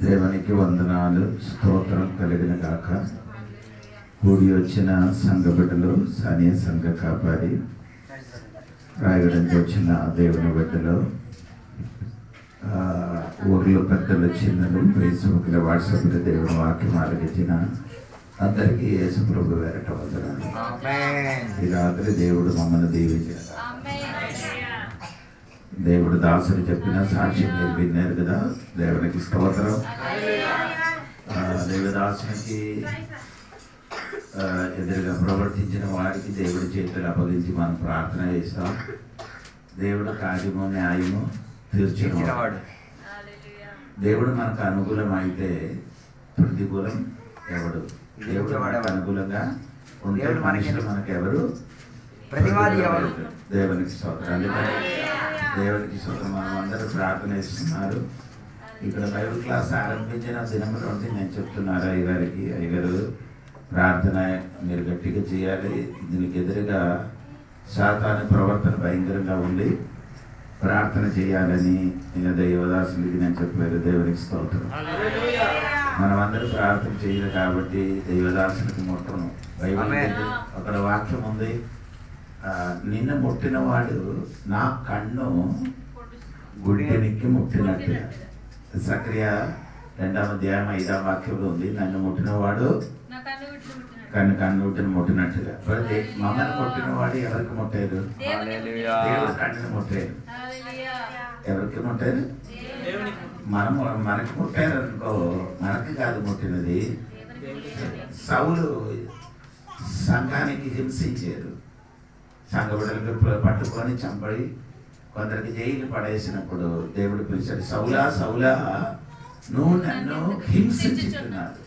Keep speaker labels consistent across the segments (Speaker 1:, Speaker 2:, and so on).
Speaker 1: దేవునికి వందనాలు, స్తోత్రం కలిగిన గాక. కూడి వచ్చిన సంఘ బిడ్డలు, సానియ సంఘ కాపారి, రాయగడానికి వచ్చిన దేవుని బిడ్డలు, ఊర్లో పెద్దలు, చిన్నలు, ఫేస్బుక్లో, వాట్సాప్లో దేవుని వాక్యం ఆలగించిన అందరికీ యేసు ప్రభు వేరట వందనాలు. ఈ రాత్రి దేవుడు మమ్మల్ని దీవించారు. దేవుడు దాసుడు చెప్పిన సాక్ష్యం మీరు విన్నారు కదా. దేవునికి స్తోత్రం. దేవదాసునికి ఎదురుగా ప్రవర్తించిన వారికి దేవుడి చేతులు అప్పగించి మనం ప్రార్థన చేస్తాం. దేవుడు కార్యము న్యాయము తీర్చినవాడు. దేవుడు మనకు అనుకూలం అయితే ప్రతికూలం ఎవడు? దేవుడు మనకు అనుకూలంగా ఉంటే మనుషులు మనకు ఎవరు ప్రతివాది ఎవరు? దేవునికి స్తోత్రం. అందుకని దేవునికి స్తోత్రం. మనం అందరూ ప్రార్థన చేస్తున్నారు. ఇక్కడ బైబిల్ క్లాస్ ఆరంభించిన దినముల నుండి నేను చెప్తున్నారు అయ్యగారు ప్రార్థన మీరు గట్టిగా చేయాలి. దీనికి ఎదురుగా సాతాను ప్రవర్తన భయంకరంగా ఉంది, ప్రార్థన చేయాలని దైవదాసునికి నేను చెప్పారు. దేవునికి స్తోత్రం. మనం అందరూ ప్రార్థన చేయాలి కాబట్టి దైవదాసునికి ముట్టను. బైబిల్ అక్కడ వాక్యం ఉంది, నిన్ను ముట్టిన వాడు నా కన్ను గుడ్డెనికి ముట్టినట్టుగా. సక్రియా 2వ అధ్యాయం 5వ వాక్యంలో ఉంది, నన్ను ముట్టినవాడు కన్ను ముట్టినట్టుగా. మమ్మల్ని ముట్టిన వాడు ఎవరికి ముట్టారు? దేవుడు కన్నుని ముట్టారు. ఎవరికి ముట్టారు? మనకి ముట్టారు అనుకో, మనకి కాదు ముట్టినది. సౌలు సంఘానికి హింసించారు. సంఘ బిడ్డలకు పట్టుకొని చంపడి కొందరికి జైలు పడేసినప్పుడు దేవుడు పిలిచాడు, సౌలా సౌలా నువ్వు నన్ను హింసించుతున్నాడు.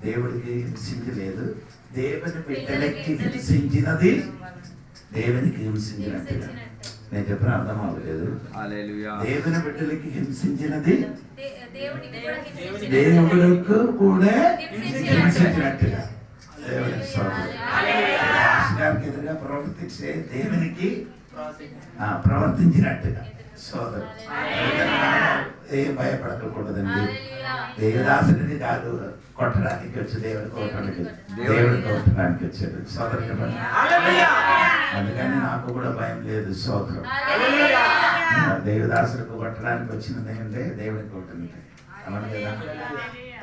Speaker 1: దేవుడికి హింసించలేదు, దేవుని బిడ్డలకి హింసించినది దేవునికి హింసించినట్టుగా. నేను చెప్పిన అర్థం అవ్వలేదు. దేవుని బిడ్డలకి హింసించినది దేవుడుకు కూడా హింసించినట్టుగా. దేవునికి ఎదురుగా ప్రవర్తించే దేవునికి ప్రవర్తించినట్టుగా. సోదరు ఏం భయపడకూడదండి. దేవదాసుని కాదు కొట్టడానికి వచ్చి దేవుడి కొట్టడానికి వచ్చాడు. సోదరు చెప్పండి. అందుకని నాకు కూడా భయం లేదు. సోదరు దేవదాసులకు కొట్టడానికి వచ్చినది ఏంటంటే దేవుడికి కొట్టడానికి. అవును కదా.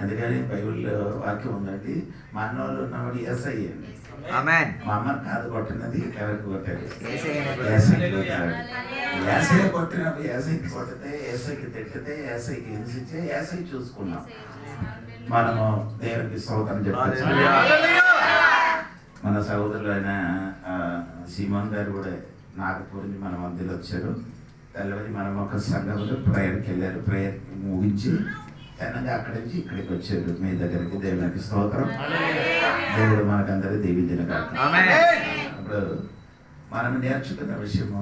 Speaker 1: అందుకని బైబిల్లో వాక్యం ఉందండి, మా అన్నోళ్ళు ఉన్నవాడు ఏసై అండి. మా అమ్మని కాదు కొట్టినది, ఎవరికి కొట్టారు? ఏసైకి కొట్టాడు. ఏసై కొట్టినప్పుడు ఏసైకి కొట్టితే, ఏసైకి తిట్టితే, ఏసైకి హింసిస్తే ఏసై చూసుకున్నాం. మనము దేవునికి స్తోత్రం చెప్పచ్చు. మన సహోదరులు అయిన సీమోన్ గారు కూడా నాగపూర్ నుంచి మన మధ్యలో వచ్చారు. తెల్లవది మనం ఒక సంఘంలో ప్రేయర్కి వెళ్ళారు. ప్రేయర్ ముగించి తెన్నగా అక్కడి నుంచి ఇక్కడికి వచ్చారు మీ దగ్గరికి. దేవునికి స్తోత్రం. దేవుడు మనకందరూ దీవించిన కాక. ఇప్పుడు మనం నేర్చుకున్న విషయము,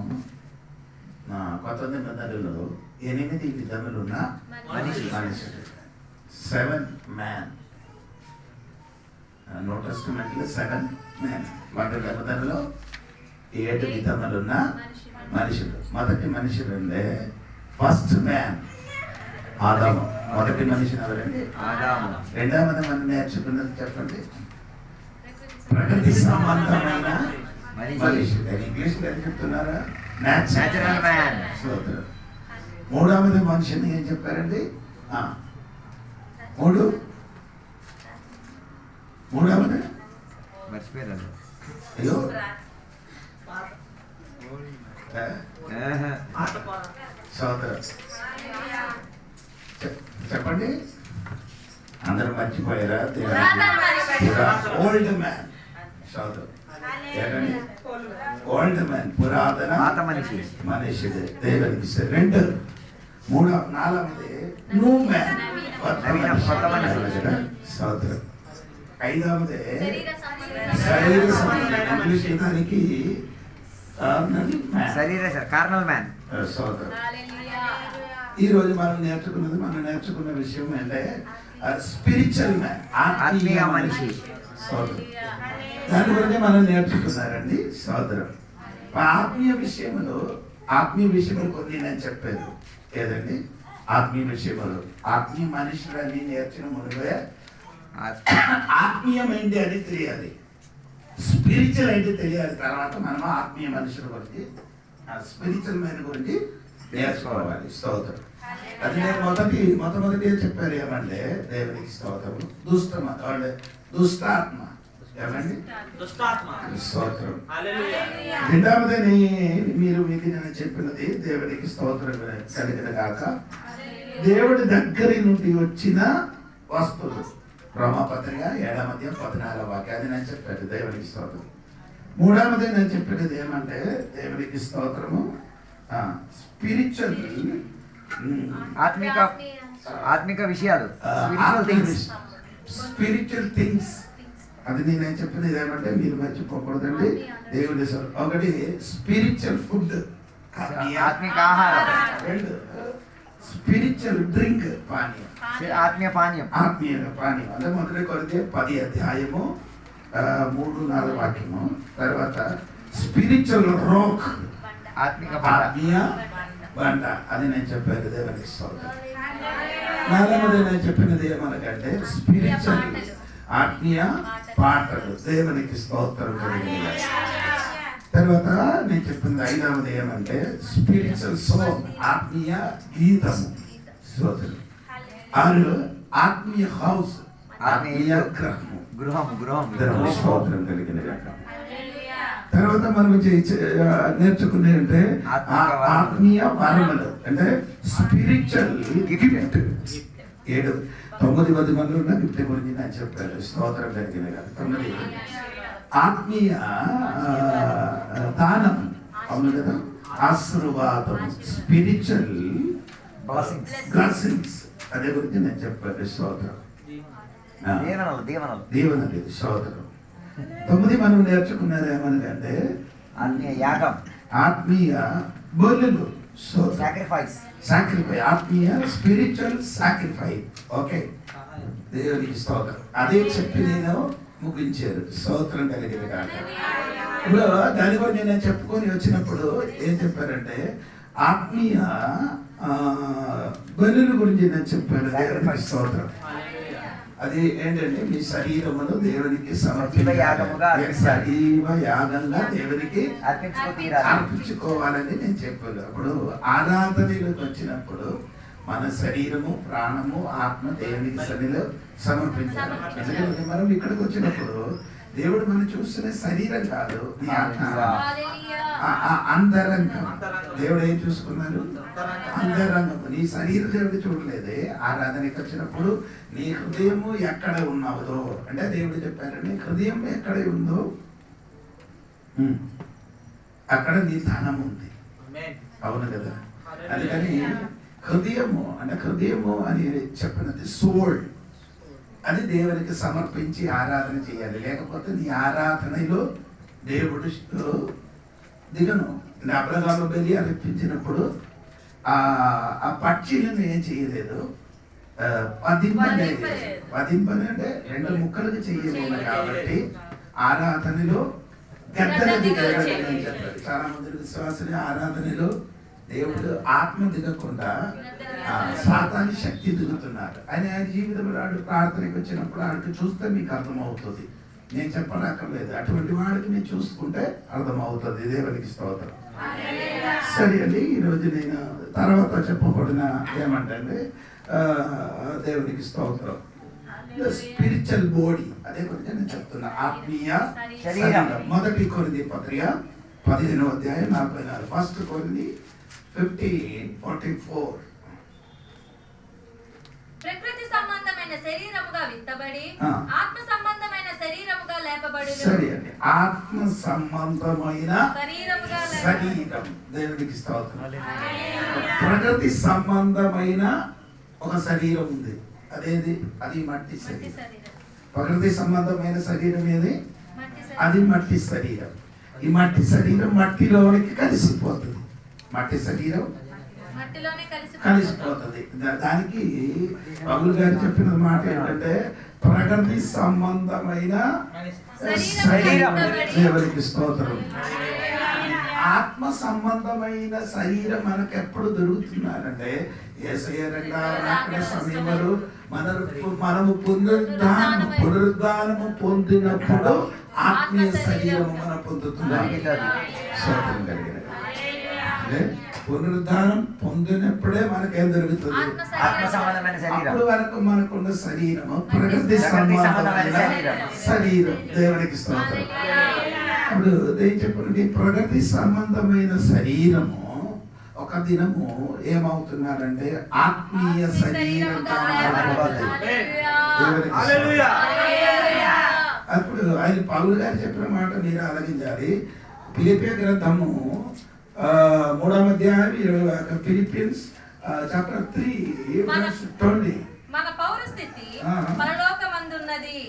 Speaker 1: కొత్త నిబంధనలో 8 విధములు ఉన్న మనుషుడు, 7 men. New టెస్టమెంట్లో 7 men. కొత్త నిబంధనలో 7 విధములు ఉన్న మనుషుడు. మొదటి మనుషుడు అంటే ఫస్ట్ మ్యాన్ ఆదాము. మొదటి మనిషిని ఎవరండి? ఆదాము. రెండవది మనం నేర్చుకున్నది చెప్పండి, ప్రకృతి సంబంధమైన మనిషి. ఇంగ్లీష్ లో చెప్తున్నారా? Natural man. మూడవది మనిషిని ఏం చెప్పారండి? మూడవది అయ్యో సోదరు చెప్పండి. అందరూ మర్చిపోయారా? Old man. సోదరు ఓల్డ్ మ్యాన్, పురాతన మనిషిది. దేవునికి రెండు. నాలుగవది న్యూ మ్యాన్, సోదరు. ఐదవది శరీర సంబంధం. ఇంగ్లీష్ దానికి కార్నల్ మ్యాన్. సోదరు ఈ రోజు మనం నేర్చుకున్న విషయం అంటే స్పిరిచువల్ మ్యాన్, ఆత్మీయ మనిషి. సోదరు దాని గురించి మనం నేర్చుకున్నారండి. సోదరు ఆత్మీయ విషయంలో కొన్ని నేను చెప్పాను. ఏదండి? ఆత్మీయ విషయములు. ఆత్మీయ మనుషులని నేర్చిన మునివే ఆత్మీయమైంది అని తెలియాలి, స్పిరిచువల్ అయితే తెలియాలి. తర్వాత మనం ఆత్మీయ మనుషుల గురించి స్పిరిచువల్ మైన గురించి నేర్చుకోవాలి. స్తోత్రం. అది నేను మొట్టమొదటి చెప్పారు ఏమంటే దేవునికి స్తోత్రం. దుష్టాత్మ ఏమండి స్తోత్రం. రెండవదని మీకు నేను చెప్పినది దేవునికి స్తోత్రం కలిగిన కాక దేవుడి దగ్గర నుండి వచ్చిన వస్తువులు. రోమపత్రిక 7:14 వాక్యం అది నేను చెప్పాను. దేవునికి స్తోత్రం. మూడవది నేను చెప్పినది ఏమంటే దేవునికి స్తోత్రము స్పిరిచువల్
Speaker 2: ఆత్మిక విషయాలు,
Speaker 1: స్పిరిచువల్ థింగ్స్. అది నేను చెప్పినది ఏమంటే మీరు మర్చిపోకూడదండి. దేవుడి ఒకటి స్పిరిచువల్ ఫుడ్,
Speaker 2: ఆత్మిక ఆహారం.
Speaker 1: రెండు స్పిరిచువల్ డ్రింక్, పానీయం,
Speaker 2: ఆత్మీయ పానీయం.
Speaker 1: అంటే మొదటి కొరితే 10 అధ్యాయము 3-4 వాక్యము. తర్వాత స్పిరిచువల్ రోక్, ఆత్మీయ బండ. అది నేను చెప్పాను. దేవునికి స్తోత్రం. నాలుగవది నేను చెప్పినది ఏమనకంటే స్పిరిచువల్ ఆత్మీయ పాటలు. దేవునికి స్తోత్రం. తర్వాత నేను చెప్పింది ఐదవది ఏమంటే స్పిరిచువల్ సాంగ్, ఆత్మీయ గీతము. స్తోత్రం. 6 ఆత్మీయ హౌస్, ఆత్మీయ గృహము. స్తోత్రం కలిగిన. తర్వాత మనం నేర్చుకునే అంటే ఆత్మీయ వరములు, అంటే స్పిరిచువల్ గిఫ్ట్. 9 మంది ఉన్న గిఫ్ట్ గురించి నేను చెప్పాను. స్తోత్రం కలిగిన. 9 ఆత్మీయ దానం, అవును కదా, ఆశీర్వాదం, స్పిరిచువల్ బ్లెస్సింగ్స్. అదే గురించి నేను చెప్పాను. స్తోత్రం. దీవెనలు. స్తోత్రం. 9 మనం నేర్చుకున్నది ఏమనకంటే ఆత్మీయ బలులు, సాక్రిఫైస్, ఆత్మీయ స్పిరిచువల్ సాక్రిఫైస్. ఓకే, దేవునికి స్తోత్రం. అదే చెప్పి నేను ముగించారు. స్తోత్రం కలిగింది కాక. ఇప్పుడు దాని గురించి నేను చెప్పుకొని వచ్చినప్పుడు ఏం చెప్పారంటే ఆత్మీయ బలుల గురించి నేను చెప్పాను. దేవునికి స్తోత్రం. అది ఏంటంటే మీ శరీరమును దేవునికి సజీవ యాగంగా దేవునికి అర్పించుకోవాలని నేను చెప్పాను. అప్పుడు ఆరాధనలోకి వచ్చినప్పుడు మన శరీరము, ప్రాణము, ఆత్మ దేవునికి సన్నిధిలో సమర్పించాలి. ఎందుకంటే మనం ఇక్కడికి వచ్చినప్పుడు దేవుడు మనం చూస్తున్న శరీరం కాదు, నీ ఆత్మ, అంతరంగం. దేవుడు ఏం చూసుకున్నారు? అంతరంగం. నీ శరీరం దేవుడు చూడలేదే. ఆరాధనకి వచ్చినప్పుడు నీ హృదయము ఎక్కడ ఉన్నదో, అంటే దేవుడు చెప్పారు నీ హృదయం ఎక్కడ ఉందో అక్కడ నీ ధనం ఉంది. అవును కదా. అందుకని హృదయము అని చెప్పినది సోల్. అది దేవునికి సమర్పించి ఆరాధన చేయాలి. లేకపోతే నీ ఆరాధనలో దేవుడు దిగను. అబ్రహాము బలి అర్పించినప్పుడు ఆ పక్షులను ఏం చేయలేదు, పదింపని అంటే 2 ముక్కలకు చేయలేదు. కాబట్టి ఆరాధనలో గద్దలు దిగలేదని చెప్పారు. చాలా మంది విశ్వాసులు ఆరాధనలో దేవుడు ఆత్మ దిగకుండా సాతాని శక్తి దిగుతున్నారు. ఆయన జీవితంలో ఆడు ప్రార్థనకి వచ్చినప్పుడు ఆడికి చూస్తే మీకు అర్థమవుతుంది. నేను చెప్పనక్కర్లేదు. అటువంటి వాడికి నేను చూసుకుంటే అర్థమవుతుంది. దేవునికి స్తోత్రం. సరే అండి, ఈరోజు నేను తర్వాత చెప్పకూడన ఏమంటే దేవునికి స్తోత్రం. స్పిరిచువల్ బాడీ, అదే గురించి నేను చెప్తున్నా. ఆత్మీయ శరీరం. 1 కొరింథీ పత్రిక 15వ అధ్యాయం 44. 1 కొరింథీ 15:44.
Speaker 3: ప్రకృతి సంబంధమైన శరీరముగా విత్తబడి ఆత్మ సంబంధమైన శరీరముగా లేపబడి.
Speaker 1: సరే అండి, ఆత్మ సంబంధమైన శరీరం. దేవునికి స్తోత్రం. ప్రకృతి సంబంధమైన ఒక శరీరం ఉంది. అదేది? అది మట్టి శరీరం. ప్రకృతి సంబంధమైన శరీరం ఏది? అది మట్టి శరీరం. ఈ మట్టి శరీరం మట్టిలోనికి కలిసిపోతుంది. మట్టి శరీరం కలిసిపోతుంది. దానికి పౌలు గారు చెప్పిన మాట ఏంటంటే ప్రకృతి సంబంధమైన శరీరం. దేవునికి స్తోత్రం. ఆత్మ సంబంధమైన శరీరం మనకు ఎప్పుడు దొరుకుతున్నారంటే యేసయ్య అక్కడ సమయంలో మనము పునరుద్ధానము పొందినప్పుడు ఆత్మీయ శరీరము మనం పొందుతున్నాం. స్తోత్రం కలిగిన పునరుద్ధానం పొందినప్పుడే మనకేం దొరుకుతుంది?
Speaker 2: ఆత్మ సంబంధమైన శరీరం.
Speaker 1: అప్పుడు వరకు మనకున్న శరీరము ప్రకృతి సంబంధమైన శరీరం. దేవునికి స్తోత్రం. అప్పుడు ఏం చెప్పండి, ప్రకృతి సంబంధమైన శరీరము ఒక దినము ఏమవుతున్నారంటే ఆత్మీయ శరీరంగా మారిపోతుంది. అప్పుడు ఆయన పౌలు గారు చెప్పిన మాట మీరు ఆలకించాలి. ఫిలిప్పీ గ్రంథము 3వ అధ్యాయం 20 ఫిలిపియన్స్ చాప్టర్ 3:20.
Speaker 3: మన పౌరస్థితి పరలోకమందున్నది.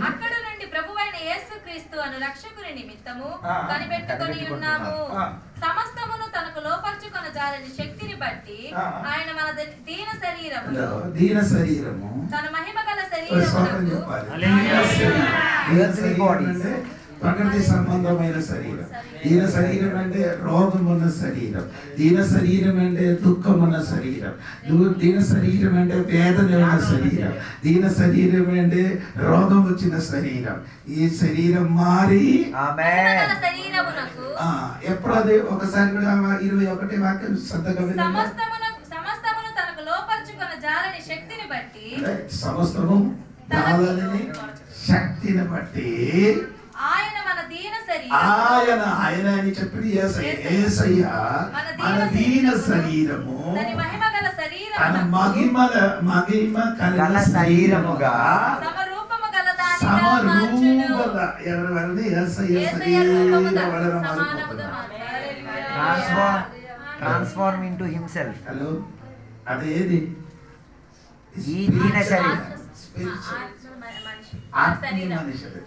Speaker 3: అక్కడ నుండి ప్రభువైన యేసుక్రీస్తు అను రక్షకుని నిమిత్తము కనిపెట్టుకొని ఉన్నాము. సమస్తమును తనకు లోపర్చుకొన జాలని శక్తిని బట్టి ఆయన మన దీన శరీరము తన మహిమ గల శరీరమునకు
Speaker 1: ప్రకృతి సంబంధమైన శరీరం. దీన శరీరం అంటే రోగం ఉన్న శరీరం. దీన శరీరం అంటే దుఃఖం ఉన్న శరీరం. దీన శరీరం అంటే వేదన ఉన్న శరీరం. దీన శరీరం అంటే రోగం వచ్చిన శరీరం. ఈ శరీరం మారి ఎప్పుడు అది ఒకసారి కూడా 21 వాక్యం శ్రద్ధగా
Speaker 3: సమస్తమును తనకు లోపర్చుకొన జాలని శక్తిని బట్టి
Speaker 1: సమస్తము జాలని శక్తిని బట్టి
Speaker 3: ఆయన మన దీన శరీరం
Speaker 1: ఆయన అని చెప్పి యేసయ్య మన దీన శరీరము
Speaker 3: తన మహిమ గల శరీరము
Speaker 1: తన మహిమ గల శరీరముగా
Speaker 3: సమరూపము గల దానిగా
Speaker 1: ఎవరిది యేసయ్య శరీరం వలన మారిపోతుంది.
Speaker 2: Transform into himself.
Speaker 1: హలో అదేది
Speaker 2: ఈ దీన శరీరం
Speaker 1: ఆత్మీయ మనుషుడు.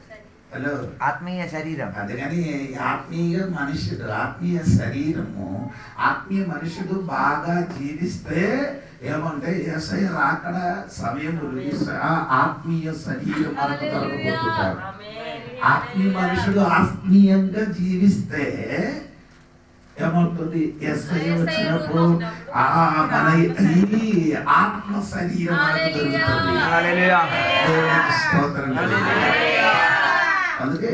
Speaker 1: హలో
Speaker 2: ఆత్మీయ శరీరం.
Speaker 1: అందుకని ఆత్మీయ మనుషుడు ఆత్మీయ శరీరము ఆత్మీయ మనుషుడు బాగా జీవిస్తే ఏమంటే యేసయ్య రాకడ సమయములు ఆత్మీయ శరీరం మనకు కలుగుతుంటారు. ఆత్మీయ మనుషుడు ఆత్మీయంగా జీవిస్తే ఏమవుతుంది? యేసయ్య వచ్చినప్పుడు మన ఈ ఆత్మ శరీరం మనకు దొరుకుతుంది. స్తోత్రం. అందుకే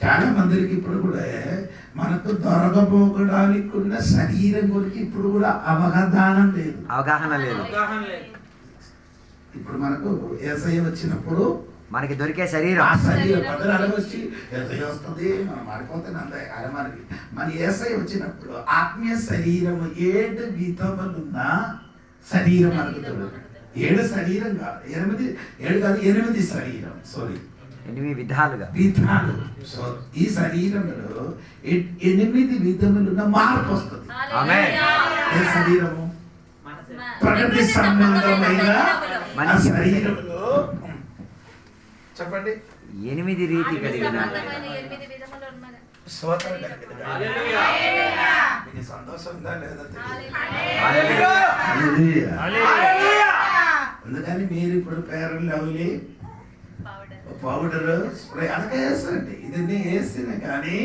Speaker 1: చాలా మందికి ఇప్పుడు కూడా మనకు దొరకబోగడానికి ఉన్న శరీరం గురించి ఇప్పుడు కూడా అవగాహన లేదు. ఇప్పుడు మనకు యేసయ్య వచ్చినప్పుడు
Speaker 2: మనకి దొరికే శరీరం
Speaker 1: ఆ శరీరం బదులు వచ్చి యేసయ్య వస్తుంది మనం మారిపోతుంది అంతే. అలా మనకి మన యేసయ్య వచ్చినప్పుడు ఆత్మీయ శరీరం 7 విధములున్న శరీరం మనకు దొరుకుతుంది. 7 శరీరం కాదు, 8 శరీరం. సారీ
Speaker 2: 8 విధాలుగా.
Speaker 1: సో ఈ శరీరంలో 8 విధములున్న మార్పు వస్తుంది. ఏ శరీరము? ప్రకృతి సంబంధమైన మన శరీరంలో చెప్పండి
Speaker 2: 8 రీతి కలిగిన
Speaker 1: సంతోషం ఉందా లేదా? అందుకని మీరు ఇప్పుడు పేర్లు లవ్లీ పౌడర్ స్ప్రే అలాగే వేస్తారండి. ఇది వేస్తేనే కానీ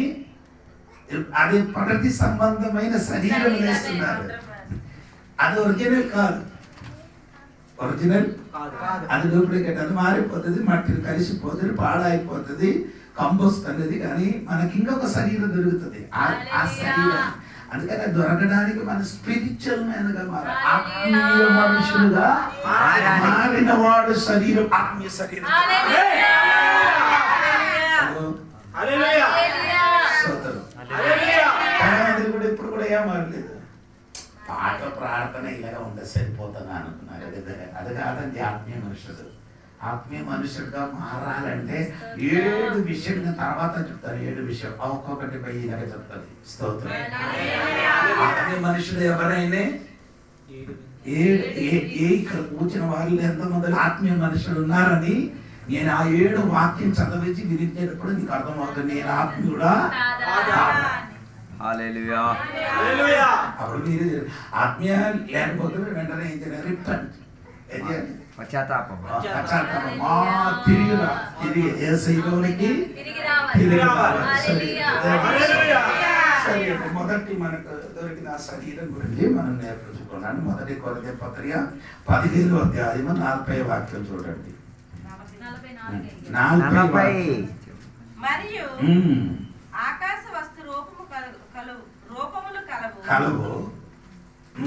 Speaker 1: అది ప్రకృతి సంబంధమైన శరీరం వేస్తున్నారు. అది ఒరిజినల్ కాదు. ఒరిజినల్ అది డూప్లికేట్. అది మారిపోతుంది, మట్టి కలిసిపోతుంది, పాడైపోతుంది, కంపోస్ట్ అనేది. కానీ మనకి ఇంకొక శరీరం దొరుకుతుంది. ఆ శరీరం అందుకని దొరకడానికి మన స్పిరిచువల్ మ్యాన్ గా మారాలి. ఆత్మీయ మనుషులుగా మారిన వాడు శరీరం ఆత్మీయ శరీరం. కూడా ఇప్పుడు కూడా ఏం మారలేదు. పాట ప్రార్థన ఇలాగా ఉండే సరిపోతాను అనుకున్నారు. అది కాదండి ఆత్మీయ మనుషుడు. ఆత్మీయ మనుషుడుగా మారాలంటే 7 విషయం తర్వాత చెప్తారు. 7 విషయం ఒక్కొక్కటి పై ఇలాగా చెప్తారు. స్తోత్రం. ఆత్మీయ మనుషుడు ఎవరైనా ఇక్కడ కూర్చున్న వాళ్ళు ఎంతమంది ఆత్మీయ మనుషులు ఉన్నారని నేను ఆ 7 వాక్యం చదివించి వినిపించేటప్పుడు నీకు అర్థమవుతుంది నేను ఆత్మీయుడా. అప్పుడు మీరు ఆత్మీయ లేకపోతే వెంటనే ఏం చేయాలి? రిపెంట్.
Speaker 2: పశ్చాత్తాపం.
Speaker 1: తిరిగి యేసయ్యలోనికి తిరిగి రావాలి. సరే అండి, మొదటి మనకు దొరికిన ఆ శరీరం గురించి మనం నేర్పించుకున్నాను. మొదటి కొరింథీ పత్రిక 15వ అధ్యాయం 40వ వాక్యం చూడండి. 40 వాక్యం.
Speaker 4: మరియు
Speaker 1: ఉమ్.
Speaker 4: ఆకాశ వస్తు రూపములు
Speaker 1: కలవు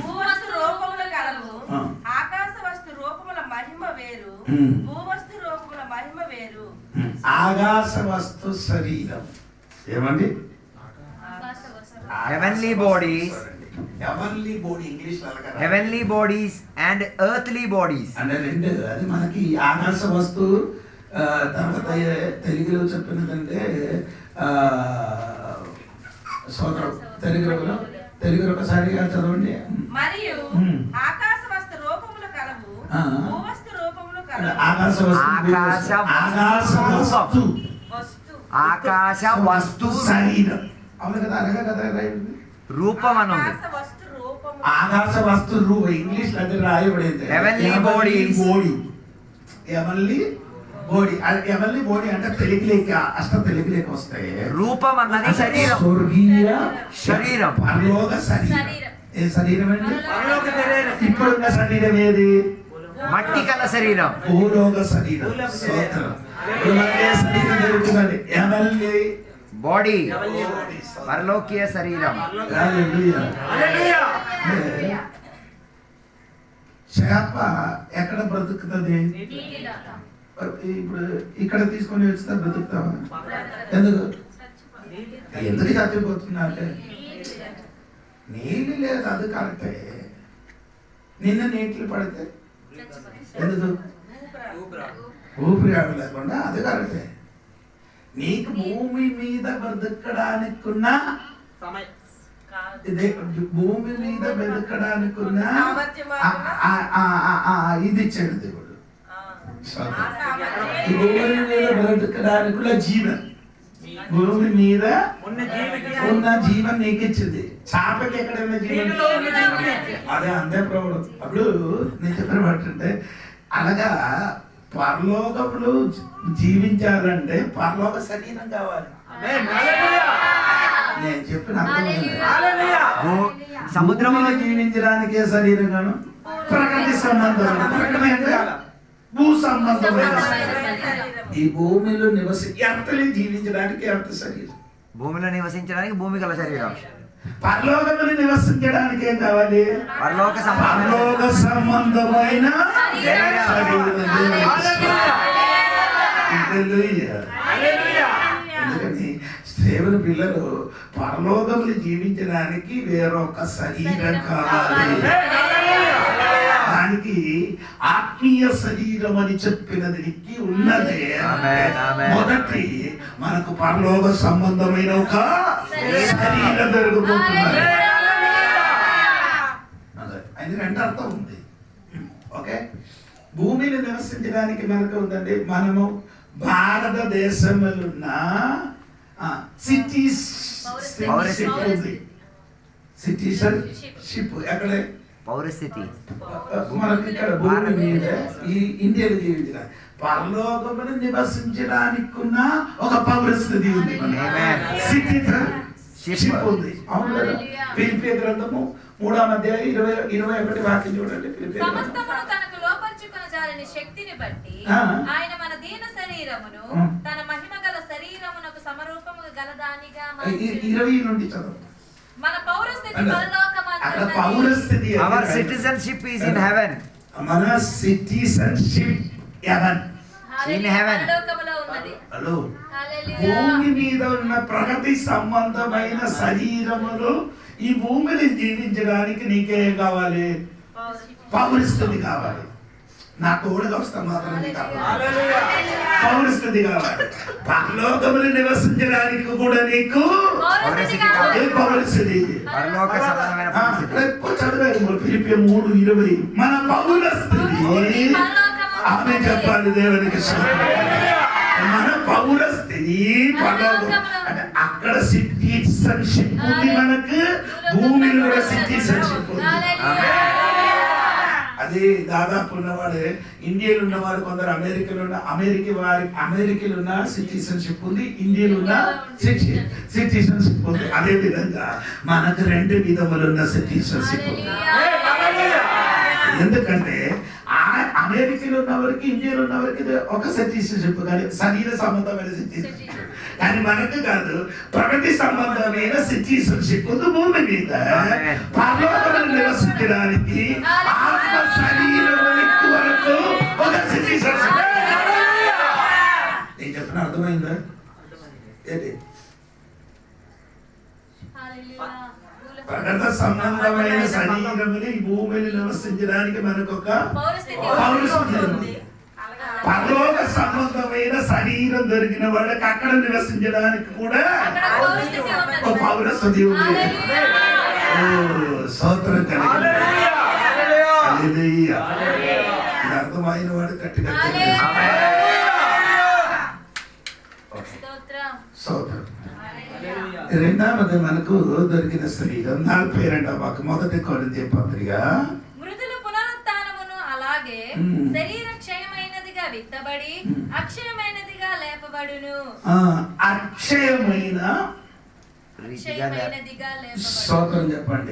Speaker 4: భూవస్తు రూపములు కలవు.
Speaker 1: ఆ.
Speaker 4: ఆకాశ వస్తు రూపముల మహిమ వేరు,
Speaker 1: ఉమ్.
Speaker 4: భూవస్తు రూపముల మహిమ వేరు.
Speaker 1: ఆకాశ వస్తు శరీరం ఏమండి?
Speaker 2: Heavenly bodies.
Speaker 1: Heavenly body English లో అలాగా.
Speaker 2: Heavenly bodies and earthly bodies.
Speaker 1: అంటే రెండు, అది మనకి ఆకాశ వస్తు. తర్వాత తెలుగులో చెప్పినదంటే సోదరం తెలుగులో ఒకసారి చదవండి.
Speaker 4: మరియు
Speaker 1: ఉమ్.
Speaker 4: ఆకాశ వస్తు రూపములు కలవు,
Speaker 1: ఆ.
Speaker 4: భూవస్తు రూపములు కలవు.
Speaker 1: ఆకాశ వస్తు
Speaker 2: ఆకాశ వస్తు
Speaker 1: శరీరం. అవును కదా, అలాగే కదా రాయండి.
Speaker 2: రూపం అని ఉంది.
Speaker 4: ఆకాశ వస్తు రూపములు
Speaker 1: ఆకాశ వస్తు ఇంగ్లీష్ లో అది రాయబడింది.
Speaker 2: Heavenly bodies.
Speaker 1: Body heavenly body. Heavenly body అంటే తెలుగులేక తెలుగులేక వస్తాయి.
Speaker 2: రూపం అన్నది శరీరం.
Speaker 1: స్వర్గీయ
Speaker 2: శరీరం.
Speaker 1: పరలోక శరీరం. ఏ శరీరం అండి? ఇప్పుడున్న శరీరం ఏది?
Speaker 2: మట్టి కల శరీరం.
Speaker 1: భూలోక శరీరం. స్తోత్రం. భూలోక శరీరం జరుగుతున్నది హెవెన్లీ
Speaker 2: బాడీ,
Speaker 1: బాడీ.
Speaker 2: పరలోకీయ శరీరం.
Speaker 1: హల్లెలూయా. చేప ఎక్కడ బ్రతుకుతుంది? ఇప్పుడు ఇక్కడ తీసుకొని వచ్చితే బ్రతుకుతావా? ఎందుకు చచ్చిపోతున్నా అంటే నీళ్ళు లేదు, అది కరెక్టే. నిన్న నీటిలో పడితే ఎందుకు? ఊపిరి ఆడలేకుండా, అది కరెక్టే. నీకు భూమి మీద బ్రతకడానికున్న భూమి మీద బ్రతకడానికున్న ఇది ఇచ్చాడు దేవుడు. ఈ భూమి మీద బ్రతకడానికున్న జీవన్, భూమి మీద ఉన్న జీవన్ నీకు ఇచ్చింది. చేపకి ఎక్కడైనా జీవన్ అదే అందే ప్రభుడు. అప్పుడు నేను చెప్పిన పట్టుంటే అలాగా పరలోకములు జీవించాలంటే పరలోక శరీరం కావాలి. నేను చెప్పిన సముద్రంలో జీవించడానికే శరీరం గాను, ప్రకృతి సంబంధమైన భూ సంబంధమైన ఈ భూమిలో ఎంతలే జీవించడానికి ఎంత శరీరం.
Speaker 2: భూమిలో నివసించడానికి భూమి గల శరీరం.
Speaker 1: పరలోకములు నివసించడానికి ఏం కావాలి?
Speaker 2: పరలోక
Speaker 1: సంబంధమైన శరీరం. ఎందుకని దేవుని పిల్లలు పరలోకములు జీవించడానికి వేరొక శరీరం కావాలి. దానికి ఆత్మీయ శరీరం అని చెప్పినది ఉన్నదే. మొదటి మనకు పరలోక సంబంధమైన ఒక శరీరం దొరికిపోతున్నది. అది రెండు అర్థం ఉంది. ఓకే, భూమిని నివసించడానికి మనకు ఉందండి. మనము భారతదేశంలో ఉన్న సిటిజన్షిప్ ఎక్కడే
Speaker 2: పౌరస్థితి
Speaker 1: మనకి ఇక్కడ భూమి మీద ఈ ఇండియాలో జీవించిన పరలోకమును నివసించడానికి ఉన్న ఒక పౌరస్థితి ఉంది. సిటిజన్షిప్ ఉంది. అవును కదా. ఫిలిప్పీ గ్రంథము 3వ అధ్యాయం 21 వాక్యం చూడండి.
Speaker 3: సమస్తమును తనకు లోపర్చుకొన జాలని శక్తిని బట్టి ఆయన మన దీన శరీరమును తన మహిమ గల శరీరమునకు సమరూపము గలదానిగా
Speaker 1: 20 నుండి చదువు.
Speaker 3: మన పౌరస్థితి పరలోకమందు
Speaker 1: పౌరస్థితి
Speaker 2: our citizenship is in heaven.
Speaker 1: మన సిటిజన్షిప్
Speaker 2: in heaven.
Speaker 3: పరలోకములో ఉన్నది.
Speaker 1: హలో,
Speaker 3: హల్లెలూయా.
Speaker 1: భూమి మీద ఉన్న ప్రగతి సంబంధమైన శరీరములు ఈ భూమిని జీవించడానికి నీకేం కావాలి? పౌరస్థితి కావాలి. నా తోడుగా వస్తా మాత్రం పౌరస్థితి కావాలి. పరలోకములు నివసించడానికి కూడా నీకు పౌరస్థితి. చదివారు ఫిలిప్పీ 3:20. మన పౌరస్థితి ఆమె చెప్పాలి దేవునికి. మన పౌరస్థితి అంటే అక్కడ సిటిజన్షిప్ ఉంది, మనకు భూమిలో కూడా సిటిజన్షిప్ ఉంది. అది దాదాపు ఉన్నవాడు ఇండియాలో ఉన్నవారు కొందరు అమెరికాలో ఉన్న సిటిజన్షిప్ ఉంది, ఇండియాలో ఉన్న సిటిజన్షిప్ ఉంది. అదే విధంగా మనకు 2 విధములు ఉన్న సిటిజన్షిప్ ఉంది. ఎందుకంటే అమెరికాలో ఉన్నవారికి ఇండియాలో ఉన్నవారికి ఒక సిటిజన్షిప్, కానీ శరీర సంబంధమైన సిటిజన్షిప్. కానీ మనకు కాదు, ప్రకృతి సంబంధమైన సిటిజన్షిప్ ఉంది. భూమి మీద పరలోకంలో నివసించడానికి ఆత్మ శరీరం వరకు ఒక సిటిజన్షిప్. నేను చెప్పిన అర్థమైందా? ఏంటి? ప్రకృతి సంబంధమైన శరీరముని ఈ భూమిని నివసించడానికి మనకు ఒక పౌరస్థితి ఉంది. పరలోక సంబంధమైన శరీరం దొరికిన వాళ్ళకి అక్కడ నివసించడానికి కూడా ఒక పౌరస్థితి ఉంది. స్తోత్రం కలిగి ఇది అర్థమైన వాడు గట్టిగా స్తోత్రం. రెండవది మనకు దొరికిన శరీరం 42వ వాక్యం, 1 కొరింథీ పత్రిక.
Speaker 3: మృతుల పునరుత్థానమును అలాగే శరీర క్షయమైనదిగా విత్తబడి అక్షయమైనదిగా లేపబడును.
Speaker 1: అక్షయమైనదిగా స్తోత్రం చెప్పండి.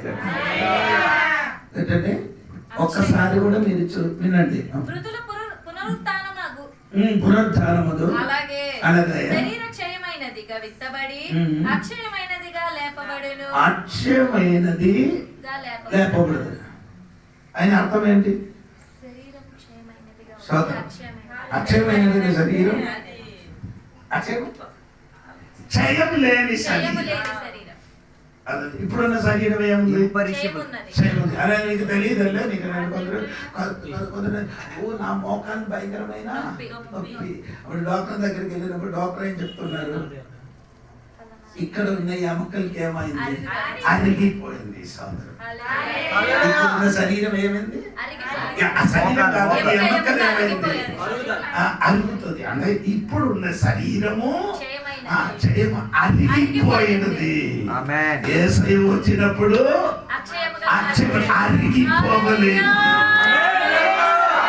Speaker 1: ఏంటంటే ఒక్కసారి కూడా మీరు వినండి.
Speaker 3: మృతుల పునరుత్థానమునగు
Speaker 1: అలాగే
Speaker 3: శరీర క్షయమైనదిగా విత్తబడి అక్షయమైనదిగా లేపబడును.
Speaker 1: అక్షయమైనదిగా లేపబడదు. ఆయన అర్థం ఏంటి?
Speaker 3: శరీరం క్షయమైనదిగా
Speaker 1: అక్షయమైనది శరీరం, క్షయం లేని శరీరం. ఇప్పుడున్న శరీరం ఏముంది? అరే నీకు తెలియదలే, నీకు కొందరు నా మోకాన్ని భయంకరమైన నొప్పి. అప్పుడు డాక్టర్ దగ్గరికి వెళ్ళినప్పుడు డాక్టర్ ఏం చెప్తున్నారు? ఇక్కడ ఉన్న ఎముకలకి ఏమైంది? అరిగిపోయింది. ఇప్పుడున్న శరీరం ఏమైంది? శరీరం కాదు, ఎముకలు ఏమైంది? అరుగుతుంది. అంటే ఇప్పుడున్న శరీరము అరిగిపోయినది. యేసయ్య వచ్చినప్పుడు అరిగిపోగలేదు,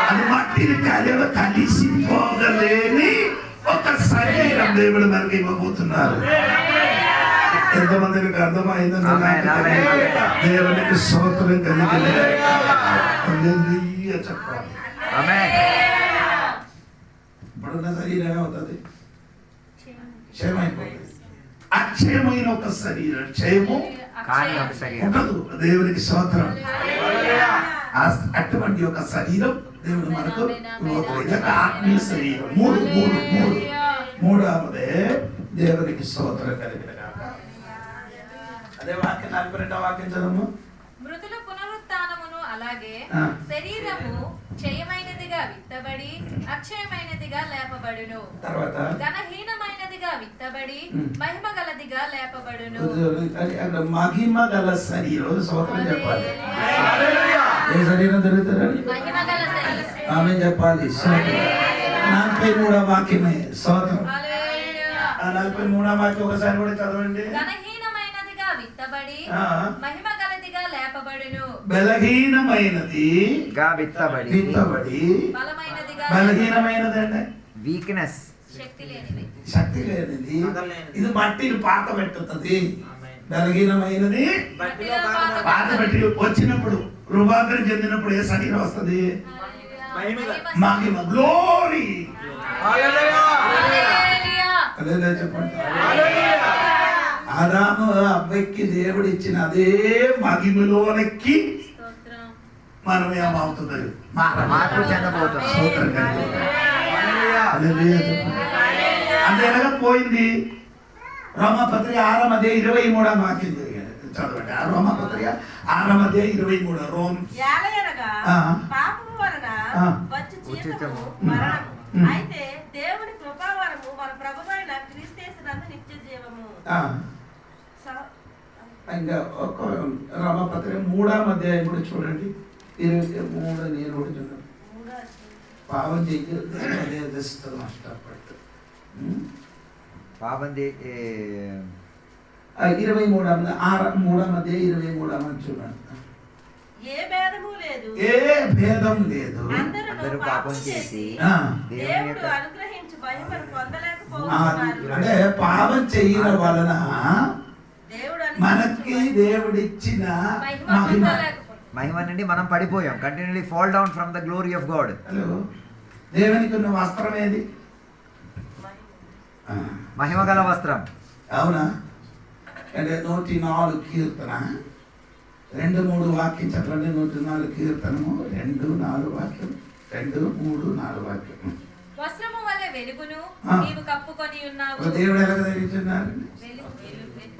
Speaker 1: అది మట్టిని కలిసిపోగలేని ఒక శరీరం దేవుడు మనకి ఇవ్వబోతున్నారు. ఎంతమందికి అర్థమైందో దేవునికి స్తోత్రం కలిగి చెప్పాలి. ఇప్పుడున్న శరీరం ఏమవుతుంది? క్షయమైపోతుంది. అక్షయమైన ఒక శరీరం, క్షయము ఉండదు. దేవునికి స్తోత్రం. అటువంటి ఒక శరీరం దేవుడు మనకు ఆత్మీయ శరీరం. మూడవదే దేవునికి స్తోత్రం కలిగిన కాక. అదే వాక్యం 42వ వాక్యం చదవము.
Speaker 3: మృతుల పునరుత్థానమును అలాగే శరీరము క్షయమైనదిగా విత్తబడి అక్షయమైనదిగా లేపబడును.
Speaker 1: తర్వాత
Speaker 3: ఘనహీనమైనదిగా విత్తబడి మహిమ గలదిగా లేపబడును.
Speaker 1: మహిమ గల శరీరం. స్తోత్రం చెప్పాలి. ఏ శరీరం దొరుకుతారని
Speaker 3: మహిమ గల శరీరం
Speaker 1: ఆమె చెప్పాలి. 43వ వాక్యమే. స్తోత్రం. 43వ వాక్యం ఒకసారి కూడా చదవండి.
Speaker 3: ఘనహీనమైనదిగా విత్తబడి మహిమ గలదిగా లేపబడును.
Speaker 1: బలహీనమైనదిగా విత్తబడి బలహీనమైనది అంటే
Speaker 2: వీక్నెస్,
Speaker 3: శక్తి లేనిది.
Speaker 1: ఇది మట్టిని పాత పెట్టుతుంది. బలహీనమైనది పాత పెట్టి వచ్చినప్పుడు రూపాంతరం చెందినప్పుడు ఏ శరీరం వస్తుంది? మహిమ, గ్లోరీ. చెప్పండి. ఆదాము అబ్బాయికి దేవుడు ఇచ్చిన అదే మహిమలోనికి మనం ఏమవుతుంది?
Speaker 2: మార్పు చెందబోతున్నాం.
Speaker 1: అంతేలాగా పోయింది. రోమపత్రిక 6వ అధ్యాయం 23వ వాక్యం చదవండి. రోమపత్రిక 6వ అధ్యాయం 23. రోమ్
Speaker 4: పాపము వలన వచ్చు జీతము మరణము, అయితే దేవుని కృపావరము మన ప్రభువైన క్రీస్తునందు నిత్య జీవము.
Speaker 1: ఇంకా రోమపత్రిక 3వ అధ్యాయం కూడా చూడండి. 23 నేను కూడా చూడండి. పాపం చేయలేదు నష్టపడ్డు.
Speaker 2: పాపం
Speaker 1: 23వ అధ్యాయం 23వ చూడండి.
Speaker 4: ఏ భేదము లేదు,
Speaker 1: ఏ భేదం లేదు.
Speaker 2: అందరూ పాపం చేసి
Speaker 4: దేవుడు అనుగ్రహించి మహిమను పొందలేకపోతున్నారు.
Speaker 1: అంటే పాపం చేయడం వలన
Speaker 4: దేవుడు
Speaker 1: మనకి దేవుడిచ్చిన
Speaker 2: మహిమ నుండి మనం పడిపోయాం. Continuously fall down from the glory of God.
Speaker 1: Hello, దేవునికి ఉన్న వస్త్రం ఏది?
Speaker 2: మహిమ గల వస్త్రం.
Speaker 1: అవునా? అంటే 104 కీర్తన 2-3 వాక్యం చెప్పండి. 104 కీర్తనము 2-4 వాక్యం. 2-3-4 వాక్యం.
Speaker 3: వస్త్రము వలె వెలుగును నీవు కప్పుకొని ఉన్నావు.
Speaker 1: దేవుడు ఎలా ధరించున్నారు?